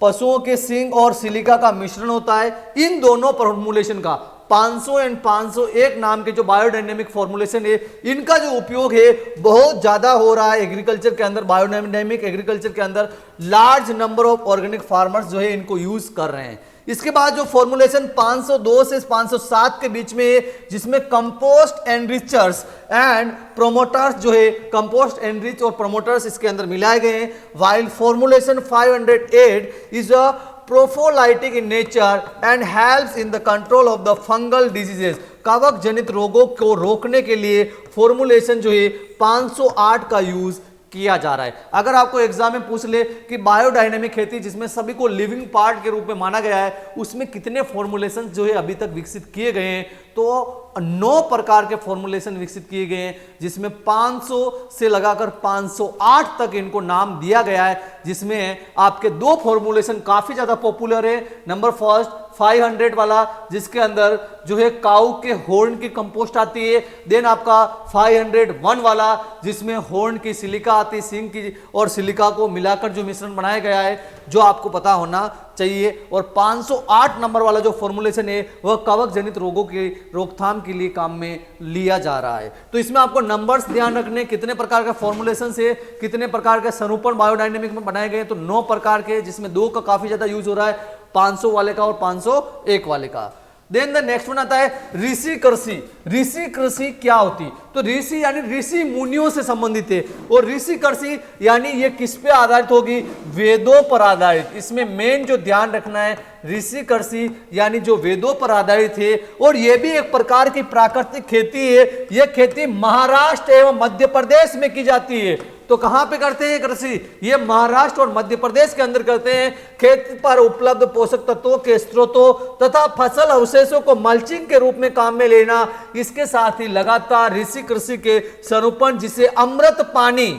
पशुओं के सिंग और सिलिका का मिश्रण होता है। इन दोनों फॉर्मुलेशन का 500 एंड 501 नाम के जो बायोडायनेमिक फॉर्मुलेशन है, इनका जो उपयोग है बहुत ज्यादा हो रहा है एग्रीकल्चर के अंदर। बायोडायनेमिक एग्रीकल्चर के अंदर large number of organic farmers जो है इनको यूज कर रहे हैं। इसके बाद जो फॉर्मुलेशन 502 से 507 के बीच में है, जिसमें कंपोस्ट एनरिचर्स एंड प्रोमोटर्स जो है, कंपोस्ट एनरिच और प्रोमोटर्स इसके अंदर मिलाए गए हैं। While formulation 508 is a prophylactic in nature and helps in the control of the fungal diseases. कवक जनित रोगों को रोकने के लिए फॉर्मुलेशन जो है 508 का यूज किया जा रहा है। अगर आपको एग्जाम में पूछ ले कि बायोडायनेमिक खेती जिसमें सभी को लिविंग पार्ट के रूप में माना गया है, उसमें कितने फॉर्मुलेशन जो है अभी तक विकसित किए गए हैं, तो 9 प्रकार के फॉर्मुलेशन विकसित किए गए हैं, जिसमें 500 से लगाकर 508 तक इनको नाम दिया गया है, जिसमें आपके 2 फॉर्मुलेशन काफी ज्यादा पॉपुलर है। नंबर फर्स्ट 500 वाला, जिसके अंदर जो है काऊ के हॉर्न की कंपोस्ट आती है। देन आपका 501 वाला, जिसमें हॉर्न की सिलिका आती है, सिंग की और सिलिका को मिलाकर जो मिश्रण बनाया गया है। जो आपको पता होना चाहिए। और 508 नंबर वाला जो फॉर्मुलेशन है वह कवक जनित रोगों की रोकथाम के लिए काम में लिया जा रहा है। तो इसमें आपको नंबर्स ध्यान रखने, कितने प्रकार का फॉर्मुलेशन से कितने प्रकार के सरूपण बायोडायनेमिक में बनाए गए, तो 9 प्रकार के, जिसमें 2 का काफी ज्यादा यूज हो रहा है, 500 वाले का और 501 वाले का। देन द नेक्स्ट वन आता है ऋषि कृषि। ऋषि कृषि क्या होती? तो ऋषि यानी ऋषि मुनियों से संबंधित है, और ऋषि कृषि यानी ये किस पे आधारित होगी? वेदों पर आधारित। इसमें मेन जो ध्यान रखना है, ऋषि कृषि यानी जो वेदों पर आधारित है, और ये भी एक प्रकार की प्राकृतिक खेती है। यह खेती महाराष्ट्र एवं मध्य प्रदेश में की जाती है। तो कहां पे करते हैं कृषि? ये महाराष्ट्र और मध्य प्रदेश के अंदर करते हैं। खेत पर उपलब्ध पोषक तत्वों के स्रोतों तथा फसल अवशेषों को मल्चिंग के रूप में काम में लेना, इसके साथ ही लगातार ऋषि कृषि के स्वरूपण, जिसे अमृत पानी,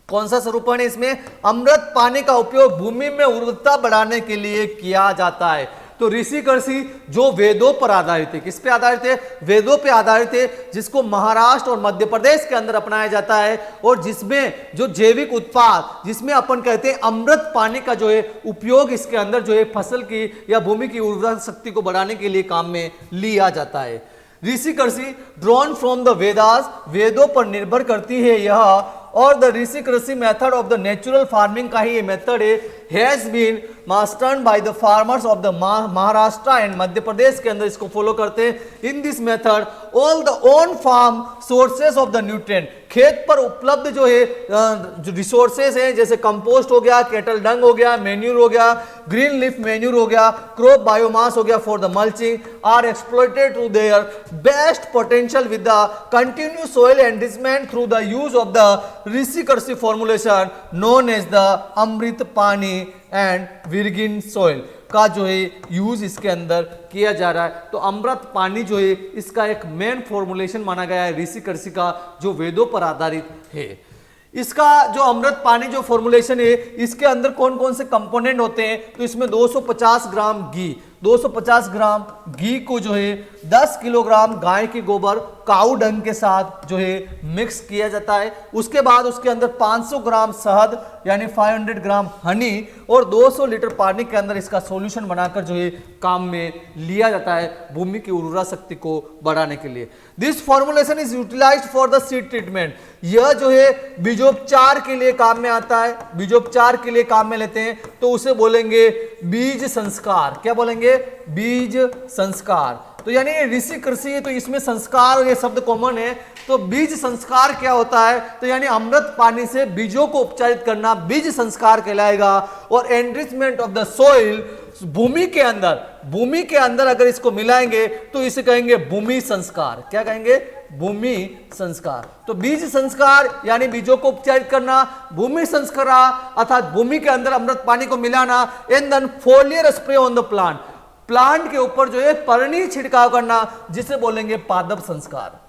कौन सा स्वरूपण है इसमें? अमृत पानी का उपयोग भूमि में उर्वरता बढ़ाने के लिए किया जाता है। तो ऋषि कृषि जो वेदों पर आधारित है, किस पे आधारित है? वेदों पे आधारित है, जिसको महाराष्ट्र और मध्य प्रदेश के अंदर अपनाया जाता है, और जिसमें जो जैविक उत्पाद, जिसमें अपन कहते हैं अमृत पानी का जो है उपयोग इसके अंदर जो है फसल की या भूमि की उर्वरा शक्ति को बढ़ाने के लिए काम में लिया जाता है। ऋषि कृषि ड्रॉन फ्रॉम द वेदास, वेदों पर निर्भर करती है यह, और the Rishi Krishi method of the natural farming का ही ये मेथड है, has been mastered by the farmers of the Maharashtra and Madhya Pradesh के अंदर इसको फॉलो करते हैं। In this method all the own farm sources of the nutrient, खेत पर उपलब्ध जो है जो रिसोर्सेज हैं, जैसे कंपोस्ट हो गया, केटल डंग हो गया, मेन्यूर हो गया, ग्रीन लीफ मेन्यूर हो गया, क्रॉप बायोमास हो गया for the mulching, are exploited to their best potential with the continuous soil enrichment through the use of the Rishi Krishi formulation known as the Amrit Pani and विर्गिन soil का जो है यूज इसके अंदर किया जा रहा है। तो अमृत पानी जो है इसका एक मेन फॉर्मुलेशन माना गया है ऋषि कृषि का, जो वेदों पर आधारित है। इसका जो अमृत पानी जो फॉर्मुलेशन है, इसके अंदर कौन कौन से कंपोनेंट होते हैं? तो इसमें 250 ग्राम घी, 250 ग्राम घी को जो है 10 किलोग्राम गाय के गोबर काऊ डंग के साथ जो है मिक्स किया जाता है। उसके बाद उसके अंदर 500 ग्राम शहद यानी 500 ग्राम हनी और 200 लीटर पानी के अंदर इसका सॉल्यूशन बनाकर जो है काम में लिया जाता है भूमि की उर्वरा शक्ति को बढ़ाने के लिए। This formulation is utilised for the seed treatment, यह जो है बीजोपचार के लिए काम में आता है। बीजोपचार के लिए काम में लेते हैं तो उसे बोलेंगे बीज संस्कार। क्या बोलेंगे? बीज संस्कार। तो यानी ऋषि कृषि है तो इसमें संस्कार और ये शब्द कॉमन है। तो बीज संस्कार क्या होता है? तो यानी अमृत पानी से बीजों को उपचारित करना बीज संस्कार कहलाएगा। और एनरिचमेंट ऑफ द सोइल, भूमि के अंदर अगर इसको मिलाएंगे तो इसे कहेंगे भूमि संस्कार। क्या कहेंगे? भूमि संस्कार। तो बीज संस्कार यानी बीजों को उपचारित करना, भूमि संस्कार अर्थात भूमि के अंदर अमृत पानी को मिलाना, and then foliar spray on the plant, plant के ऊपर जो है पर्णी छिड़काव करना, जिसे बोलेंगे पादप संस्कार।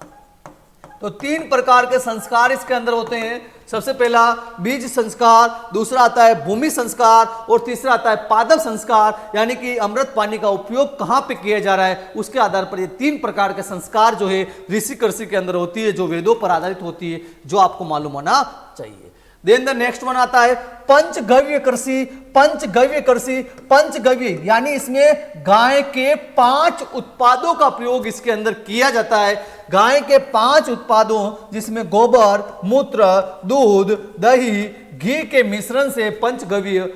तो 3 प्रकार के संस्कार इसके अंदर होते हैं। सबसे पहला बीज संस्कार, दूसरा आता है भूमि संस्कार और तीसरा आता है पादप संस्कार। यानी कि अमृत पानी का उपयोग कहां पे किया जा रहा है उसके आधार पर ये 3 प्रकार के संस्कार जो है ऋषि कृषि के अंदर होती है, जो वेदों पर आधारित होती है, जो आपको मालूम होना चाहिए। देन द नेक्स्ट वन आता है पंचगव्य कृषि। पंचगव्य कृषि, पंचगव्य यानी इसमें गाय के 5 उत्पादों का प्रयोग इसके अंदर किया जाता है। गाय के 5 उत्पादों जिसमें गोबर, मूत्र, दूध, दही, घी के मिश्रण से पंचगव्य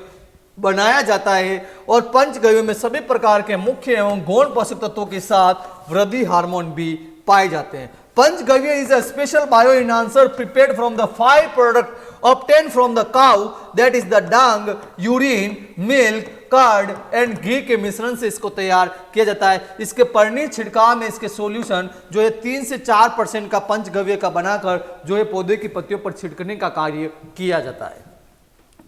बनाया जाता है। और पंचगव्य में सभी प्रकार के मुख्य एवं गौण पोषक तत्वों के साथ वृद्धि हार्मोन भी पाए जाते हैं। Panchgavya is a special bioenhancer prepared from the 5 products obtained from the cow, that is the dung, urine, milk, curd and ghee के मिश्रण से इसको तैयार किया जाता है। इसके पर्णी छिड़काव में इसके सॉल्यूशन जो है 3 से 4% का पंचगव्य का बनाकर जो है पौधे की पत्तियों पर छिड़कने का कार्य किया जाता है।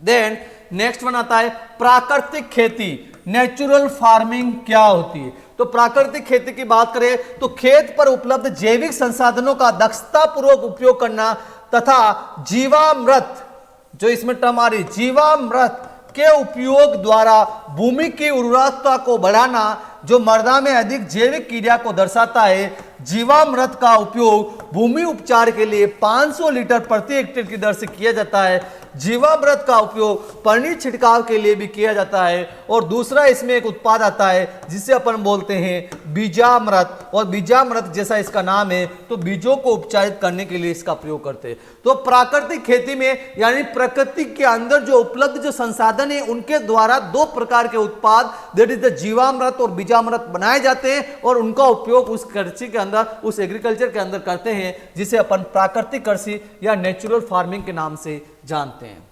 देन नेक्स्ट वन आता है प्राकृतिक खेती। नेचुरल फार्मिंग क्या होती है? तो प्राकृतिक खेती की बात करें तो खेत पर उपलब्ध जैविक संसाधनों का दक्षतापूर्वक उपयोग करना तथा जीवामृत, जो इसमें टर्म आ रही जीवामृत के उपयोग द्वारा भूमि की उर्वरता को बढ़ाना, जो मृदा में अधिक जैविक क्रिया को दर्शाता है। जीवामृत का उपयोग भूमि उपचार के लिए 500 लीटर प्रति हेक्टेयर की दर से किया जाता है। जीवामृत का उपयोग पनीर छिड़काव के लिए भी किया जाता है। और दूसरा इसमें एक उत्पाद आता है जिसे अपन बोलते हैं बीजामृत, और बीजामृत जैसा इसका नाम है, तो बीजों को उपचारित करने के लिए इसका प्रयोग करते हैं। तो प्राकृतिक खेती में यानी प्रकृति के अंदर जो उपलब्ध जो संसाधन है उनके द्वारा दो प्रकार के उत्पाद दैट इज द जीवामृत और बीजामृत बनाए जाते हैं और उनका उपयोग उस कृषि के अंदर, उस एग्रीकल्चर के अंदर करते हैं, जिसे अपन प्राकृतिक कृषि या नेचुरल फार्मिंग के नाम से जानते हैं।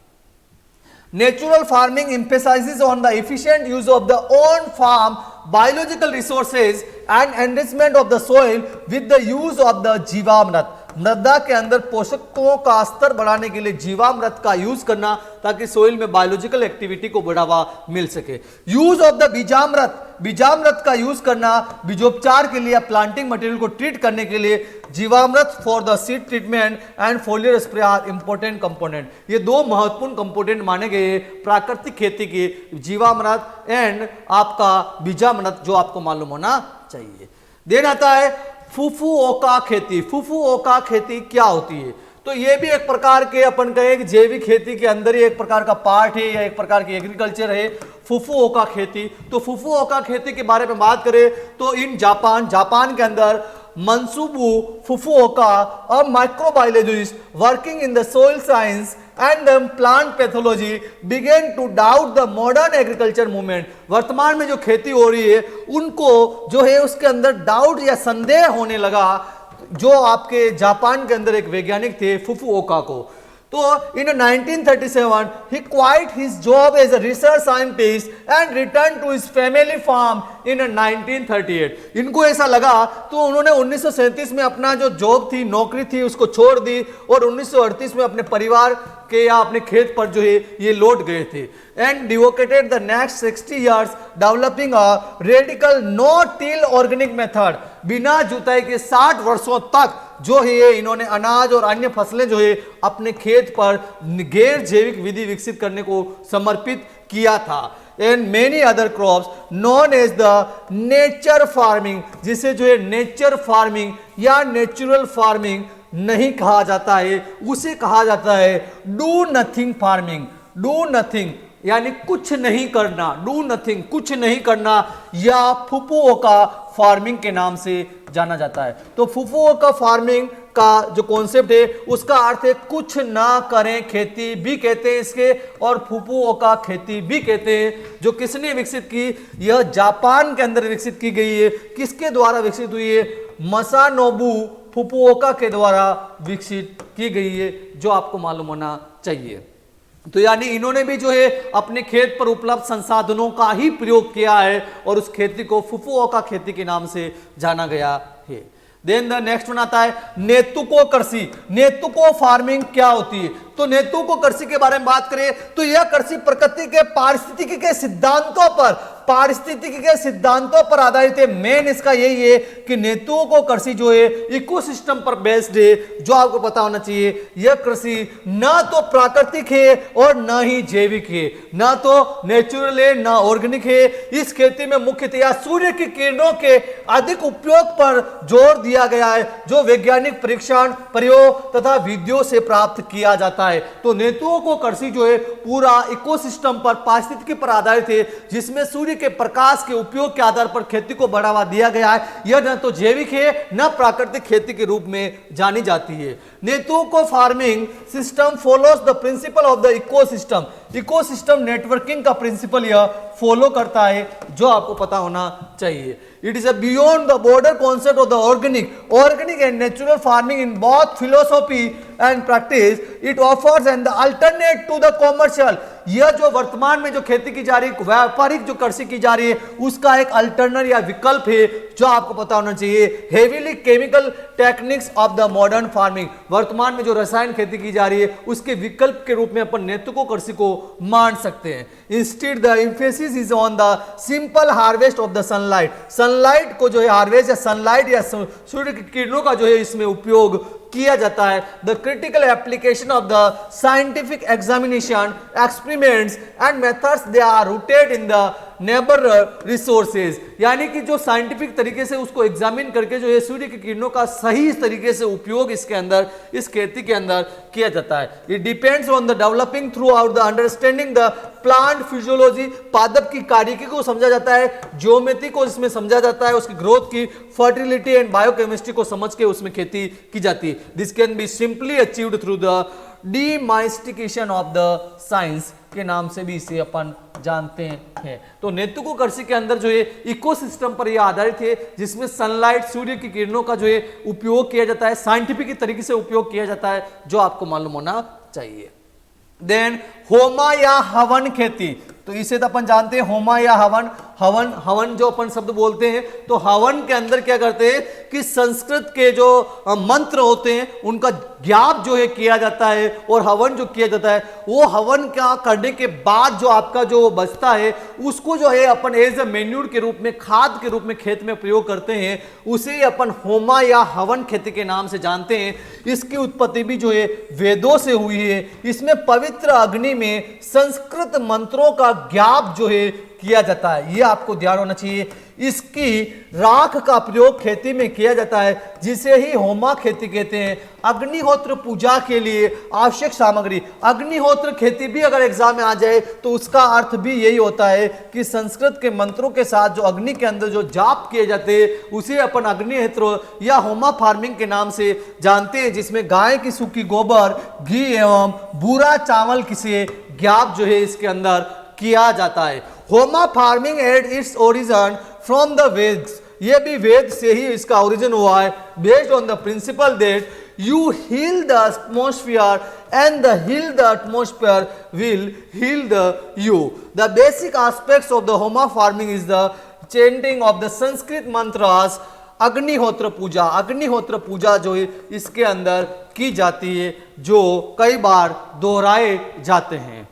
Natural farming emphasizes on the efficient use of the own farm biological resources and enrichment of the soil with the use of the जीवामृत। मृदा के अंदर पोषकों का स्तर बढ़ाने के लिए जीवामृत का यूज करना ताकि सोइल में बायोलॉजिकल एक्टिविटी को बढ़ावा मिल सके। Use of the Bijamrit, Bijamrit का यूज करना बीजोपचार के लिए, प्लांटिंग मटेरियल को ट्रीट करने के लिए। Jeevamrut for the seed treatment and foliar spray are important component. ये दो महत्वपूर्ण कंपोनेंट माने गए प्राकृतिक खेती के, जीवामृत एंड आपका बीजामृत, जो आपको मालूम होना चाहिए। देन आता है फुफुओका खेती। फुफुओका खेती क्या होती है? तो ये भी एक प्रकार के अपन कहें कि जैविक खेती के अंदर ही एक प्रकार का पार्ट है या एक प्रकार की एग्रीकल्चर है, फुफुओका खेती। तो फुफुओका खेती के बारे में बात करें तो इन जापान के अंदर Mansubu Fukuoka, a microbiologist working in the soil science and plant pathology, began to doubt the modern agriculture movement। वर्तमान में जो खेती हो रही है उनको जो है उसके अंदर डाउट या संदेह होने लगा, जो आपके जापान के अंदर एक वैज्ञानिक थे फुकुओका को। तो in 1937 he quit his job as a research scientist and returned to his family farm in 1938। इनको ऐसा लगा तो उन्होंने 1937 में अपना जो जॉब थी, नौकरी थी, उसको छोड़ दी और 1938 में अपने परिवार के या अपने खेत पर जो है ये लौट गए थे। एंड डिवोकेटेड the next 60 years developing a radical no till organic method. बिना जुताई के 60 वर्षों तक जो है इन्होंने अनाज और अन्य फसलें जो है अपने खेत पर गैर जैविक विधि विकसित करने को समर्पित किया था। And many other crops known as the nature farming, जिसे जो है नेचर फार्मिंग या नेचुरल फार्मिंग नहीं कहा जाता है, उसे कहा जाता है do nothing farming. Do nothing यानी कुछ नहीं करना, डू नथिंग कुछ नहीं करना, या फुकुओका फार्मिंग के नाम से जाना जाता है। तो फुकुओका फार्मिंग का जो कॉन्सेप्ट है उसका अर्थ है कुछ ना करें खेती भी कहते हैं इसके, और फुकुओका खेती भी कहते हैं। जो किसने विकसित की? यह जापान के अंदर विकसित की गई है। किसके द्वारा विकसित हुई है? मसानोबु फुकुओका के द्वारा विकसित की गई है, जो आपको मालूम होना चाहिए। तो यानी इन्होंने भी जो है अपने खेत पर उपलब्ध संसाधनों का ही प्रयोग किया है और उस खेती को फुकुओका खेती के नाम से जाना गया है। देन द नेक्स्ट वन आता है नेतुको कृषि। नेतुको फार्मिंग क्या होती है? तो नेतुको कृषि के बारे में बात करें तो यह कृषि प्रकृति के पारिस्थितिकी के सिद्धांतों पर आधारित है। मेन इसका यही है कि नेतुको कृषि जो है इकोसिस्टम पर बेस्ड है, जो आपको पता होना चाहिए। यह कृषि ना तो प्राकृतिक है और ना ही जैविक है, ना तो नेचुरल है ना ऑर्गेनिक है। इस खेती में मुख्यतया सूर्य की किरणों के अधिक उपयोग पर जोर दिया गया है, जो वैज्ञानिक परीक्षण, प्रयोग तथा विधियों से प्राप्त किया जाता है। तो नेतुको कृषि जो है पूरा इकोसिस्टम पर, पारिस्थितिकी पर आधारित है, जिसमें सूर्य के प्रकाश के उपयोग के आधार पर खेती को बढ़ावा दिया गया है। यह न तो जैविक है न प्राकृतिक खेती के रूप में जानी जाती है। Natueco farming system follows the principle of the ecosystem. Ecosystem networking का प्रिंसिपल यह फॉलो करता है, जो आपको पता होना चाहिए। It is a beyond the border concept of the organic and natural farming in both philosophy and practice. It offers an alternate to the commercial। यह जो वर्तमान में जो खेती की जा रही है, व्यापारिक जो कृषि की जा रही है, उसका एक अल्टरनेट या विकल्प है, जो आपको पता होना चाहिए। Heavily chemical techniques of the modern farming. वर्तमान में जो रसायन खेती की जा रही है उसके विकल्प के रूप में अपन नेतुको कृषि को मान सकते हैं। Instead the emphasis is on the simple harvest of the sunlight. Sunlight को जो है हार्वेस्ट या सनलाइट या सूर्य की किरणों का जो है इसमें उपयोग किया जाता है। The critical application of the scientific examination, experiments and methods they are rooted in the neighbour resources, यानी कि जो साइंटिफिक तरीके से उसको एग्जामिन करके जो है सूर्य की किरणों का सही तरीके से उपयोग इसके अंदर, इस खेती के अंदर किया जाता है। It depends on the developing through out the understanding the plant physiology, पादप की कार्यकी को समझा जाता है, ज्योमेट्री को इसमें समझा जाता है, उसकी ग्रोथ की, फर्टिलिटी एंड बायोकेमिस्ट्री को समझ के उसमें खेती की जाती है। This can be simply achieved through the demystification of the science के नाम से भी इसे अपन जानते हैं। तो नेतुको-कृषि के अंदर जो है इकोसिस्टम पर यह आधारित है, जिसमें सनलाइट, सूर्य की किरणों का जो है उपयोग किया जाता है, साइंटिफिक तरीके से उपयोग किया जाता है, जो आपको मालूम होना चाहिए। देन होमा या हवन खेती, तो इसे तो अपन जानते हैं होमा या हवन, हवन हवन जो अपन शब्द बोलते हैं, तो हवन के अंदर क्या करते हैं कि संस्कृत के जो मंत्र होते हैं उनका ज्ञाप जो है किया जाता है, और हवन जो किया जाता है वो हवन का करने के बाद जो आपका जो बचता है उसको जो है अपन एज ए मेन्यूर के रूप में, खाद के रूप में खेत में प्रयोग करते हैं, उसे अपन होमा या हवन खेती के नाम से जानते हैं। इसकी उत्पत्ति भी जो है वेदों से हुई है। इसमें पवित्र अग्नि में संस्कृत मंत्रों का ज्ञाप जो है किया जाता है, यह आपको ध्यान होना चाहिए। इसकी राख का प्रयोग खेती में किया जाता है, जिसे ही होमा खेती कहते हैं। अग्निहोत्र पूजा के लिए आवश्यक सामग्री, अग्निहोत्र खेती भी अगर एग्जाम में आ जाए तो उसका अर्थ भी यही होता है कि संस्कृत के मंत्रों के साथ जो अग्नि के अंदर जो जाप किए जाते हैं उसे अपन अग्निहोत्र या होमा फार्मिंग के नाम से जानते हैं, जिसमें गाय की सूखी गोबर, घी एवं भूरा चावल किसे ज्ञाप जो है इसके अंदर किया जाता है। होमा farming at its origin from the Vedas, ये भी वेद से ही इसका ओरिजिन हुआ है। Based on the principal that you heal the atmosphere and the heal the atmosphere will heal the you. The basic aspects of the homa farming is the chanting of the Sanskrit mantras. अग्निहोत्र पूजा, अग्निहोत्र पूजा जो है इसके अंदर की जाती है, जो कई बार दोहराए जाते हैं।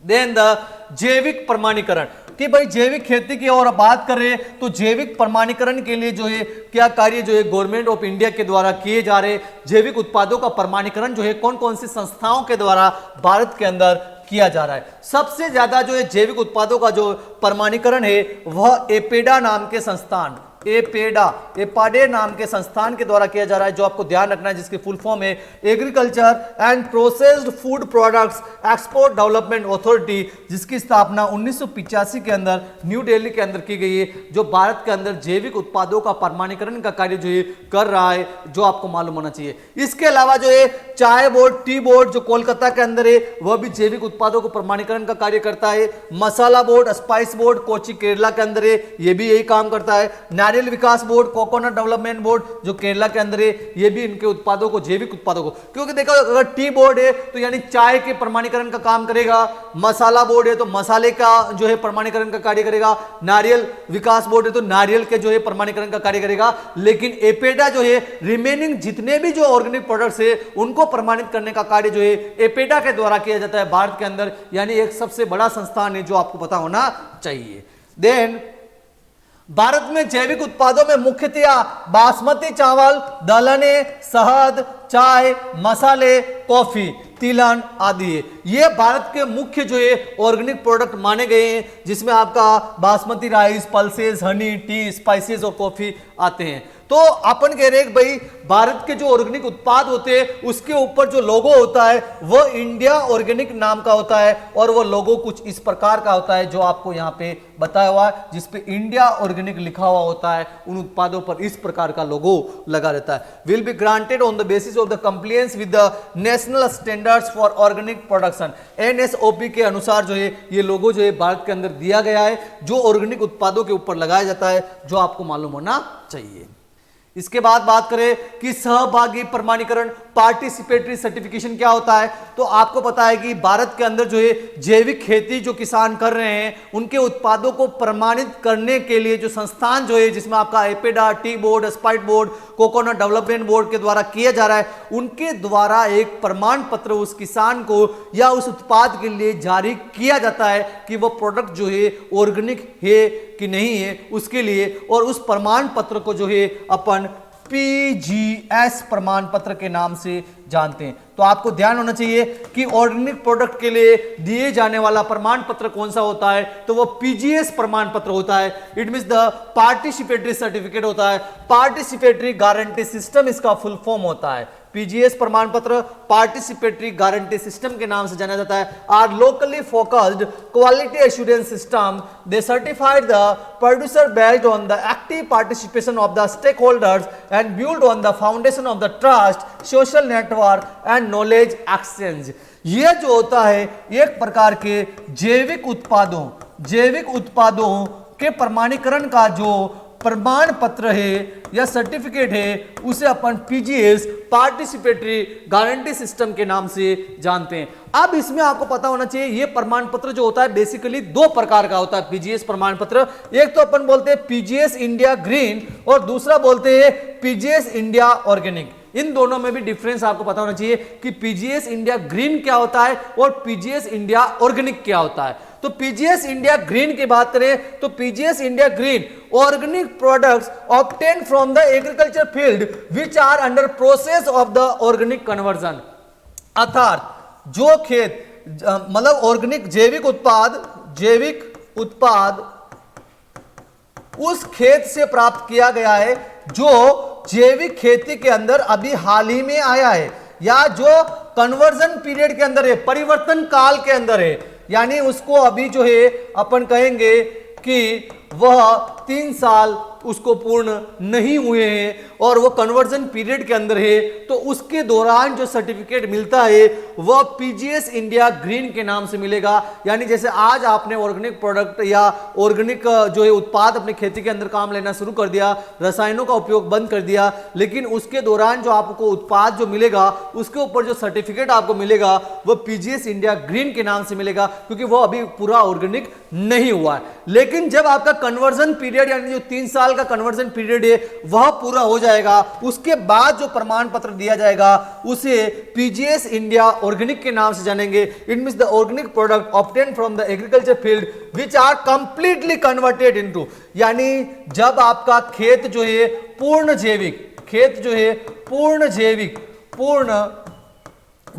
देन द जैविक प्रमाणीकरण, कि भाई जैविक खेती की और बात करें तो जैविक प्रमाणीकरण के लिए जो है क्या कार्य जो है गवर्नमेंट ऑफ इंडिया के द्वारा किए जा रहे, जैविक उत्पादों का प्रमाणीकरण जो है कौन कौन सी संस्थाओं के द्वारा भारत के अंदर किया जा रहा है। सबसे ज्यादा जो है जैविक उत्पादों का जो प्रमाणीकरण है वह एपेडा नाम के संस्थान, एपाडे नाम के संस्थान के द्वारा किया जा रहा है, जो आपको ध्यान रखना है, जिसकी फुल फॉर्म है agriculture and processed food products export development authority, जिसकी स्थापना 1985 के अंदर न्यू दिल्ली के अंदर की गई है, जो भारत के अंदर जैविक उत्पादों का प्रमाणीकरण का कार्य जो है कर रहा है, जो आपको मालूम होना चाहिए। इसके अलावा जो है चाय बोर्ड, टी बोर्ड जो कोलकाता के अंदर है वह भी जैविक उत्पादों को प्रमाणीकरण का कार्य करता है। Masala board, spice board Kochi Kerala के अंदर है, यह भी यही काम करता है। नारियल विकास बोर्ड, कोकोनट डेवलपमेंट बोर्ड जो केरला के अंदर है, ये भी इनके उत्पादों को, जैविक उत्पादों को, क्योंकि देखो अगर टी बोर्ड है तो यानी चाय के प्रमाणीकरण का काम करेगा, मसाला बोर्ड है तो मसाले का जो है प्रमाणीकरण का कार्य करेगा, नारियल विकास बोर्ड है तो नारियल के जो है प्रमाणीकरण का कार्य करेगा। लेकिन एपेडा जो है रिमेनिंग जितने भी जो ऑर्गेनिक प्रोडक्ट्स है उनको प्रमाणित करने का कार्य जो है एपेडा के द्वारा किया जाता है भारत के अंदर, यानी एक सबसे बड़ा संस्थान है, जो आपको पता होना चाहिए। देन भारत में जैविक उत्पादों में मुख्यतया बासमती चावल, दलहने, शहद, चाय, मसाले, कॉफी, तिलहन आदि है। ये भारत के मुख्य जो है ऑर्गेनिक प्रोडक्ट माने गए हैं, जिसमें आपका basmati rice, pulses, Honey, T, spices और कॉफी आते हैं। तो अपन कह रहे हैं भाई भारत के जो ऑर्गेनिक उत्पाद होते हैं उसके ऊपर जो लोगो होता है वह इंडिया ऑर्गेनिक नाम का होता है, और वो लोगो कुछ इस प्रकार का होता है जो आपको यहाँ पे बताया हुआ है, जिसपे इंडिया ऑर्गेनिक लिखा हुआ होता है। उन उत्पादों पर इस प्रकार का लोगो लगा रहता है। Will be granted on the basis of the compliance with the national standards for organic production, NSOP के अनुसार जो है ये लोगो जो है भारत के अंदर दिया गया है, जो ऑर्गेनिक उत्पादों के ऊपर लगाया जाता है, जो आपको मालूम होना चाहिए। इसके बाद बात करें कि सहभागी प्रमाणीकरण, पार्टिसिपेटरी सर्टिफिकेशन क्या होता है, तो आपको पता है कि भारत के अंदर जो है जैविक खेती जो किसान कर रहे हैं उनके उत्पादों को प्रमाणित करने के लिए जो संस्थान जो है, जिसमें आपका APEDA, tea board, spice board, coconut development board के द्वारा किया जा रहा है, उनके द्वारा एक प्रमाण पत्र उस किसान को या उस उत्पाद के लिए जारी किया जाता है कि वह प्रोडक्ट जो है ऑर्गेनिक है कि नहीं है उसके लिए, और उस प्रमाण पत्र को जो है अपन PGS प्रमाण पत्र के नाम से जानते हैं। तो आपको ध्यान होना चाहिए कि ऑर्गेनिक प्रोडक्ट के लिए दिए जाने वाला प्रमाण पत्र कौन सा होता है, तो वो पीजीएस प्रमाण पत्र होता है। It means the participatory certificate होता है, पार्टिसिपेटरी गारंटी सिस्टम इसका फुल फॉर्म होता है। पीजीएस प्रमाण पत्र पार्टिसिपेटरी गारंटी सिस्टम के नाम से जाना जाता है। Are locally focused quality assurance system, they certified the producer based on the active participation of the stakeholders and build on the foundation of the trust, social network and knowledge exchange. ये जो होता है एक प्रकार के जैविक उत्पादों के प्रमाणीकरण का जो प्रमाण पत्र है या सर्टिफिकेट है, उसे अपन पीजीएस पार्टिसिपेटरी गारंटी सिस्टम के नाम से जानते हैं। अब इसमें आपको पता होना चाहिए ये प्रमाण पत्र जो होता है बेसिकली दो प्रकार का होता है पीजीएस प्रमाण पत्र। एक तो अपन बोलते हैं पीजीएस इंडिया ग्रीन और दूसरा बोलते हैं पीजीएस इंडिया ऑर्गेनिक। इन दोनों में भी डिफरेंस आपको पता होना चाहिए कि पीजीएस इंडिया ग्रीन क्या होता है और पीजीएस इंडिया ऑर्गेनिक क्या होता है। तो पीजीएस इंडिया ग्रीन की बात करें तो PGS India green organic products obtain from the agriculture field which are under process of the organic conversion. अर्थात जो खेत मतलब ऑर्गेनिक जैविक उत्पाद उस खेत से प्राप्त किया गया है जो जैविक खेती के अंदर अभी हाल ही में आया है या जो कन्वर्जन पीरियड के अंदर है, परिवर्तन काल के अंदर है, यानी उसको अभी जो है अपन कहेंगे कि वह 3 साल उसको पूर्ण नहीं हुए हैं और वो कन्वर्जन पीरियड के अंदर है, तो उसके दौरान जो सर्टिफिकेट मिलता है वह पीजीएस इंडिया ग्रीन के नाम से मिलेगा। यानी जैसे आज आपने ऑर्गेनिक प्रोडक्ट या ऑर्गेनिक जो है उत्पाद अपनी खेती के अंदर काम लेना शुरू कर दिया, रसायनों का उपयोग बंद कर दिया, लेकिन उसके दौरान जो आपको उत्पाद जो मिलेगा उसके ऊपर जो सर्टिफिकेट आपको मिलेगा वह पीजीएस इंडिया ग्रीन के नाम से मिलेगा, क्योंकि वो अभी पूरा ऑर्गेनिक नहीं हुआ है। लेकिन जब आपका कन्वर्जन पीरियड यानी जो 3 साल का कन्वर्जन पीरियड है वह पूरा हो जाएगा, उसके बाद जो प्रमाण पत्र दिया जाएगा उसे पीजीएस इंडिया ऑर्गेनिक के नाम से जानेंगे। It means the organic product obtain from the agriculture field which are completely converted into, यानी जब आपका खेत जो है पूर्ण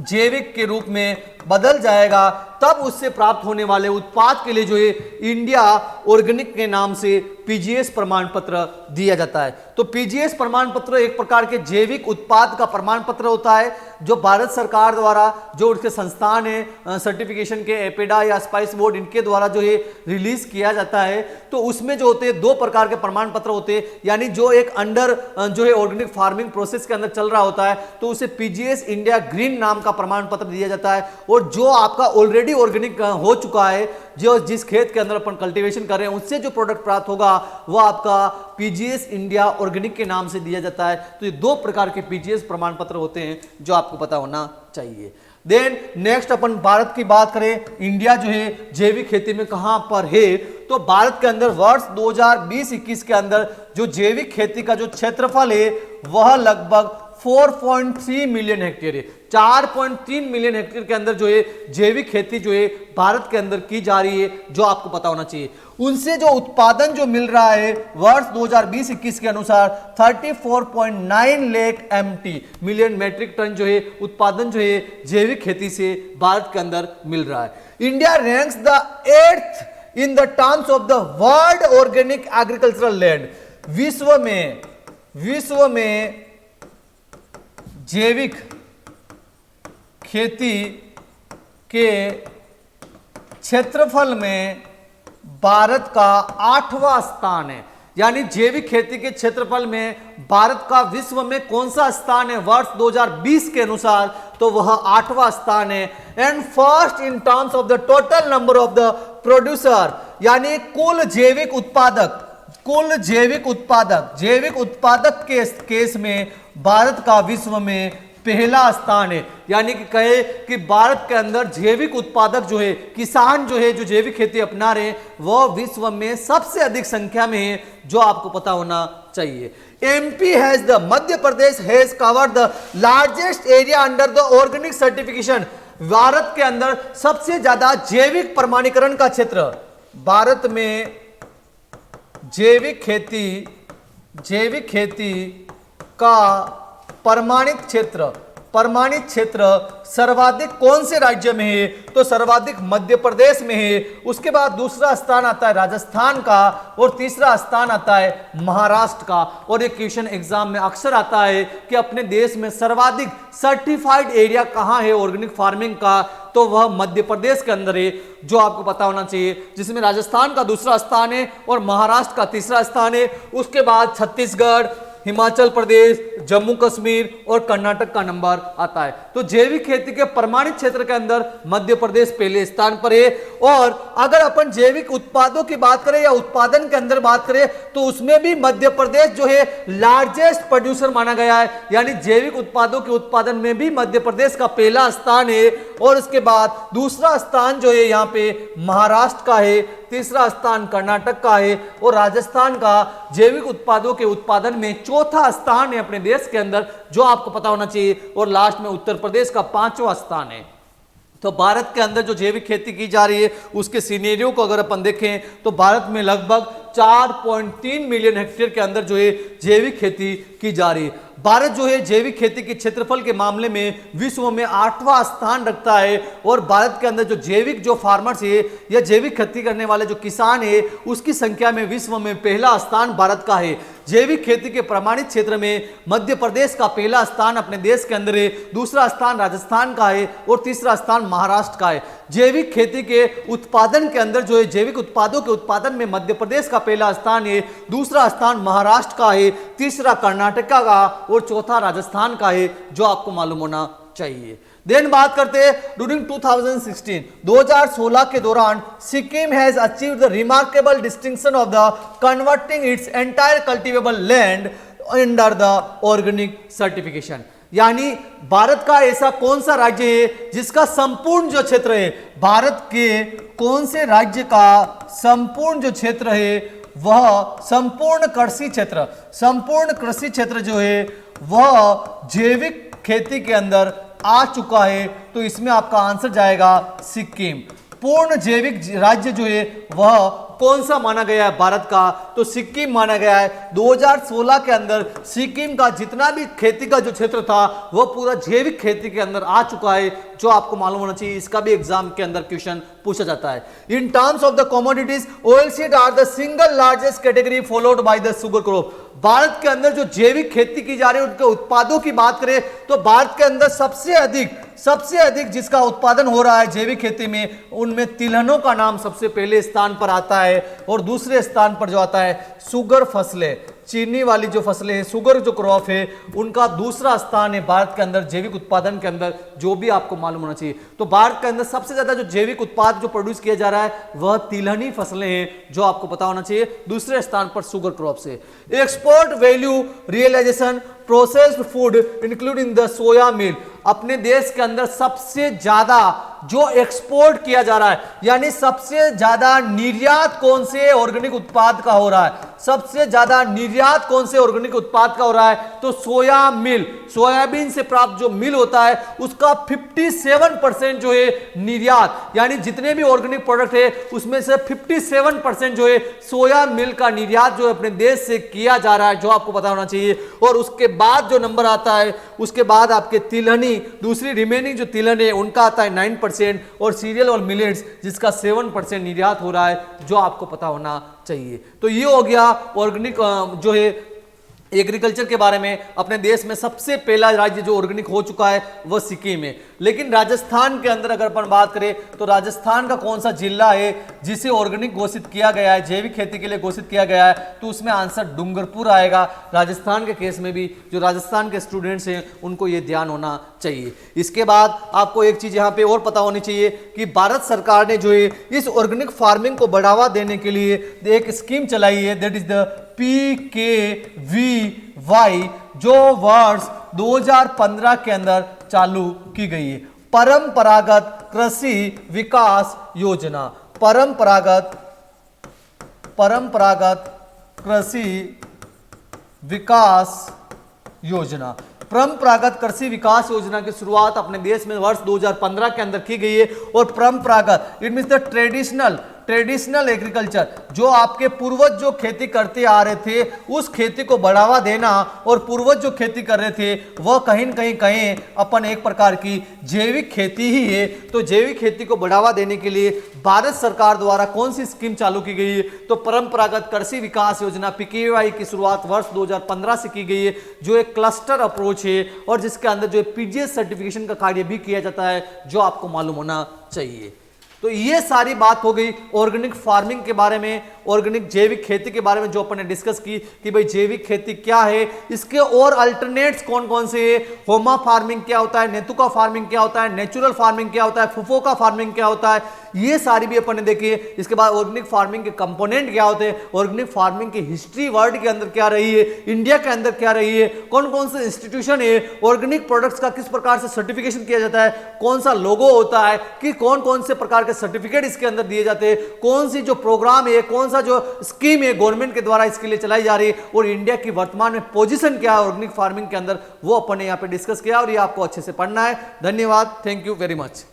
जैविक के रूप में बदल जाएगा, तब उससे प्राप्त होने वाले उत्पाद के लिए जो है इंडिया ऑर्गेनिक के नाम से पीजीएस प्रमाण पत्र दिया जाता है। तो पीजीएस प्रमाण पत्र एक प्रकार के जैविक उत्पाद का प्रमाण पत्र होता है जो भारत सरकार द्वारा, जो उसके संस्थान है सर्टिफिकेशन के, एपेडा या स्पाइस बोर्ड, इनके द्वारा जो है रिलीज किया जाता है। तो उसमें जो होते हैं 2 प्रकार के प्रमाण पत्र होते हैं, यानी जो एक अंडर जो है ऑर्गेनिक फार्मिंग प्रोसेस के अंदर चल रहा होता है तो उसे पीजीएस इंडिया ग्रीन नाम का प्रमाण पत्र दिया जाता है, और जो आपका ऑलरेडी ऑर्गेनिक हो चुका है, जो जिस खेत के अंदर अपन कल्टीवेशन कर रहे हैं उससे जो प्रोडक्ट प्राप्त होगा वो आपका पीजीएस इंडिया ऑर्गेनिक के नाम से दिया जाता है। तो ये 2 प्रकार के पीजीएस प्रमाण पत्र होते हैं जो आपको पता होना चाहिए। देन नेक्स्ट अपन भारत की बात करें, इंडिया जो है जैविक खेती में कहां पर है, तो भारत के अंदर वर्ष 2020-21 के अंदर जो जैविक खेती का जो क्षेत्रफल है वह लगभग 4.3 मिलियन हेक्टेयर है। 4.3 मिलियन हेक्टेयर के अंदर जो है जैविक खेती जो है भारत के अंदर की जा रही है, जो आपको पता होना चाहिए। उनसे जो उत्पादन जो मिल रहा है वर्ष 2020-21 के अनुसार 34.9 lakh MT million metric tonne जो है उत्पादन जो है जैविक खेती से भारत के अंदर मिल रहा है। India ranks the 8th in the terms of the world organic agricultural land. विश्व में जैविक खेती के क्षेत्रफल में भारत का 8वां स्थान है। यानी जैविक खेती के क्षेत्रफल में भारत का विश्व में कौन सा स्थान है वर्ष 2020 के अनुसार, तो वह 8वां स्थान है। And first in terms of the total number of the producer, यानी कुल जैविक उत्पादक के केस में भारत का विश्व में पहला स्थान है। यानी कि कहे कि भारत के अंदर जैविक उत्पादक जो है, किसान जो है, जो जैविक खेती अपना रहे हैं, वह विश्व में सबसे अधिक संख्या में है, जो आपको पता होना चाहिए। MP has the, Madhya Pradesh has covered the largest area under the organic certification. Bharat के अंदर सबसे ज्यादा जैविक प्रमाणीकरण का क्षेत्र, भारत में जैविक खेती का प्रमाणित क्षेत्र प्रमाणित क्षेत्र सर्वाधिक कौन से राज्य में है? तो सर्वाधिक मध्य प्रदेश में है। उसके बाद दूसरा स्थान आता है राजस्थान का और तीसरा स्थान आता है महाराष्ट्र का। और ये क्वेश्चन एग्जाम में अक्सर आता है कि अपने देश में सर्वाधिक सर्टिफाइड एरिया कहां है ऑर्गेनिक फार्मिंग का? तो वह मध्य प्रदेश के अंदर है, जो आपको पता होना चाहिए, जिसमें राजस्थान का दूसरा स्थान है और महाराष्ट्र का तीसरा स्थान है। उसके बाद छत्तीसगढ़, हिमाचल प्रदेश, जम्मू कश्मीर और कर्नाटक का नंबर आता है। तो जैविक खेती के प्रमाणित क्षेत्र के अंदर मध्य प्रदेश पहले स्थान पर है। और अगर अपन जैविक उत्पादों की बात करें या उत्पादन के अंदर बात करें तो उसमें भी मध्य प्रदेश जो है लार्जेस्ट प्रोड्यूसर माना गया है, यानी जैविक उत्पादों के उत्पादन में भी मध्य प्रदेश का पहला स्थान है। और उसके बाद दूसरा स्थान जो है यहाँ पे महाराष्ट्र का है, तीसरा स्थान कर्नाटक का है और राजस्थान का जैविक उत्पादों के उत्पादन में चौथा स्थान है अपने देश के अंदर, जो आपको पता होना चाहिए। और लास्ट में उत्तर प्रदेश का 5वां स्थान है। तो भारत के अंदर जो जैविक खेती की जा रही है उसके सिनेरियो को अगर अपन देखें तो भारत में लगभग 4.3 मिलियन हेक्टेयर के अंदर जो है जैविक खेती की जा रही है। भारत जो है जैविक खेती के क्षेत्रफल के मामले में विश्व में 8वां स्थान रखता है। और भारत के अंदर जो जैविक जो फार्मर्स है या जैविक खेती करने वाले जो किसान है उसकी संख्या में विश्व में पहला स्थान भारत का है। जैविक खेती के प्रमाणित क्षेत्र में मध्य प्रदेश का पहला स्थान अपने देश के अंदर है, दूसरा स्थान राजस्थान का है और तीसरा स्थान महाराष्ट्र का है। जैविक खेती के उत्पादन के अंदर जो है जैविक उत्पादों के उत्पादन में मध्य प्रदेश का पहला स्थान है, दूसरा स्थान महाराष्ट्र का है, तीसरा कर्नाटक का और चौथा राजस्थान का है, जो आपको मालूम होना चाहिए। देन बात करते हैं ड्यूरिंग 2016 के दौरान Sikkim has achieved the remarkable distinction of the converting its entire cultivable land under the organic certification. यानी भारत का ऐसा कौन सा राज्य है जिसका संपूर्ण जो क्षेत्र है, भारत के कौन से राज्य का संपूर्ण जो क्षेत्र है वह संपूर्ण कृषि क्षेत्र जो है वह जैविक खेती के अंदर आ चुका है? तो इसमें आपका आंसर जाएगा सिक्किम। पूर्ण जैविक राज्य जो है वह कौन सा माना गया है भारत का? तो सिक्किम माना गया है। 2016 के अंदर सिक्किम का जितना भी खेती का जो क्षेत्र था वह पूरा जैविक खेती के अंदर आ चुका है, जो आपको मालूम होना चाहिए। इसका भी एग्जाम के अंदर क्वेश्चन पूछा जाता है। In terms of the commodities oilseed are the single largest category followed by the sugar crop. भारत के अंदर जो जैविक खेती की जा रही है उनके उत्पादों की बात करें तो भारत के अंदर सबसे अधिक जिसका उत्पादन हो रहा है जैविक खेती में, उनमें तिलहनों का नाम सबसे पहले स्थान पर आता है। और दूसरे स्थान पर जो आता है शुगर फसलें, चीनी वाली जो फसलें हैं, शुगर जो क्रॉप है, उनका दूसरा स्थान है भारत के अंदर जैविक उत्पादन के अंदर, जो भी आपको मालूम होना चाहिए। तो भारत के अंदर सबसे ज्यादा जो जैविक उत्पाद जो प्रोड्यूस किया जा रहा है वह तिलहनी फसलें हैं, जो आपको पता होना चाहिए। दूसरे स्थान पर शुगर क्रॉप से। Export value realisation processed food including the soya meal. अपने देश के अंदर सबसे ज्यादा जो एक्सपोर्ट किया जा रहा है, यानी सबसे ज्यादा निर्यात कौन से ऑर्गेनिक उत्पाद का हो रहा है? सबसे ज्यादा निर्यात कौन से ऑर्गेनिक उत्पाद का हो रहा है? तो सोया मिल, सोयाबीन से प्राप्त जो मिल होता है उसका 57% जो है निर्यात, यानी जितने भी ऑर्गेनिक प्रोडक्ट है उसमें से 57% जो है सोया मिल का निर्यात जो है अपने देश से किया जा रहा है, जो आपको पता होना चाहिए। और उसके बाद जो नंबर आता है, उसके बाद आपके तिलहनी, दूसरी रिमेनिंग जो तिलहन है उनका आता है 9% और सीरियल और मिलेट्स जिसका 7% निर्यात हो रहा है, जो आपको पता होना चाहिए। तो ये हो गया ऑर्गेनिक जो है एग्रीकल्चर के बारे में। अपने देश में सबसे पहला राज्य जो ऑर्गेनिक हो चुका है वह सिक्किम है। लेकिन राजस्थान के अंदर अगर अपन बात करें तो राजस्थान का कौन सा जिला है जिसे ऑर्गेनिक घोषित किया गया है, जैविक खेती के लिए घोषित किया गया है? तो उसमें आंसर डूंगरपुर आएगा। राजस्थान के केस में भी जो राजस्थान के स्टूडेंट्स हैं उनको ये ध्यान होना चाहिए। इसके बाद आपको एक चीज यहाँ पे और पता होनी चाहिए कि भारत सरकार ने जो है इस ऑर्गेनिक फार्मिंग को बढ़ावा देने के लिए एक स्कीम चलाई है, दैट इज द PKVY, जो वर्ष 2015 के अंदर चालू की गई है। परंपरागत कृषि विकास योजना, परंपरागत कृषि विकास योजना। परंपरागत कृषि विकास योजना की शुरुआत अपने देश में वर्ष 2015 के अंदर की गई है। और परंपरागत it means the traditional traditional agriculture, जो आपके पूर्वज जो खेती करते आ रहे थे उस खेती को बढ़ावा देना, और पूर्वज जो खेती कर रहे थे वह कहीं न कहीं कहें अपन एक प्रकार की जैविक खेती ही है। तो जैविक खेती को बढ़ावा देने के लिए भारत सरकार द्वारा कौन सी स्कीम चालू की गई है? तो परंपरागत कृषि विकास योजना पीकेवाई की शुरुआत वर्ष 2015 से की गई है, जो एक क्लस्टर अप्रोच है और जिसके अंदर जो पीजीएस सर्टिफिकेशन का कार्य भी किया जाता है, जो आपको मालूम होना चाहिए। तो ये सारी बात हो गई ऑर्गेनिक फार्मिंग के बारे में, ऑर्गेनिक जैविक खेती के बारे में, जो अपन ने डिस्कस की कि भाई जैविक खेती क्या है, इसके और अल्टरनेट्स कौन कौन से है, होमा फार्मिंग क्या होता है, नेतुका फार्मिंग क्या होता है, नेचुरल फार्मिंग क्या होता है, फुफोका फार्मिंग क्या होता है, ये सारी भी अपन ने देखी है। इसके बाद ऑर्गेनिक फार्मिंग के कंपोनेंट क्या होते हैं, ऑर्गेनिक फार्मिंग की हिस्ट्री वर्ल्ड के अंदर क्या रही है, इंडिया के अंदर क्या रही है, कौन कौन से इंस्टीट्यूशन है, ऑर्गेनिक प्रोडक्ट्स का किस प्रकार से सर्टिफिकेशन किया जाता है, कौन सा लोगो होता है, कि कौन कौन से प्रकार के सर्टिफिकेट इसके अंदर दिए जाते हैं, कौन सी जो प्रोग्राम है, कौन सा जो स्कीम है गवर्नमेंट के द्वारा इसके लिए चलाई जा रही है, और इंडिया की वर्तमान में पोजीशन क्या है ऑर्गेनिक फार्मिंग के अंदर, वो अपन ने यहाँ पे डिस्कस किया और ये आपको अच्छे से पढ़ना है। धन्यवाद, थैंक यू वेरी मच।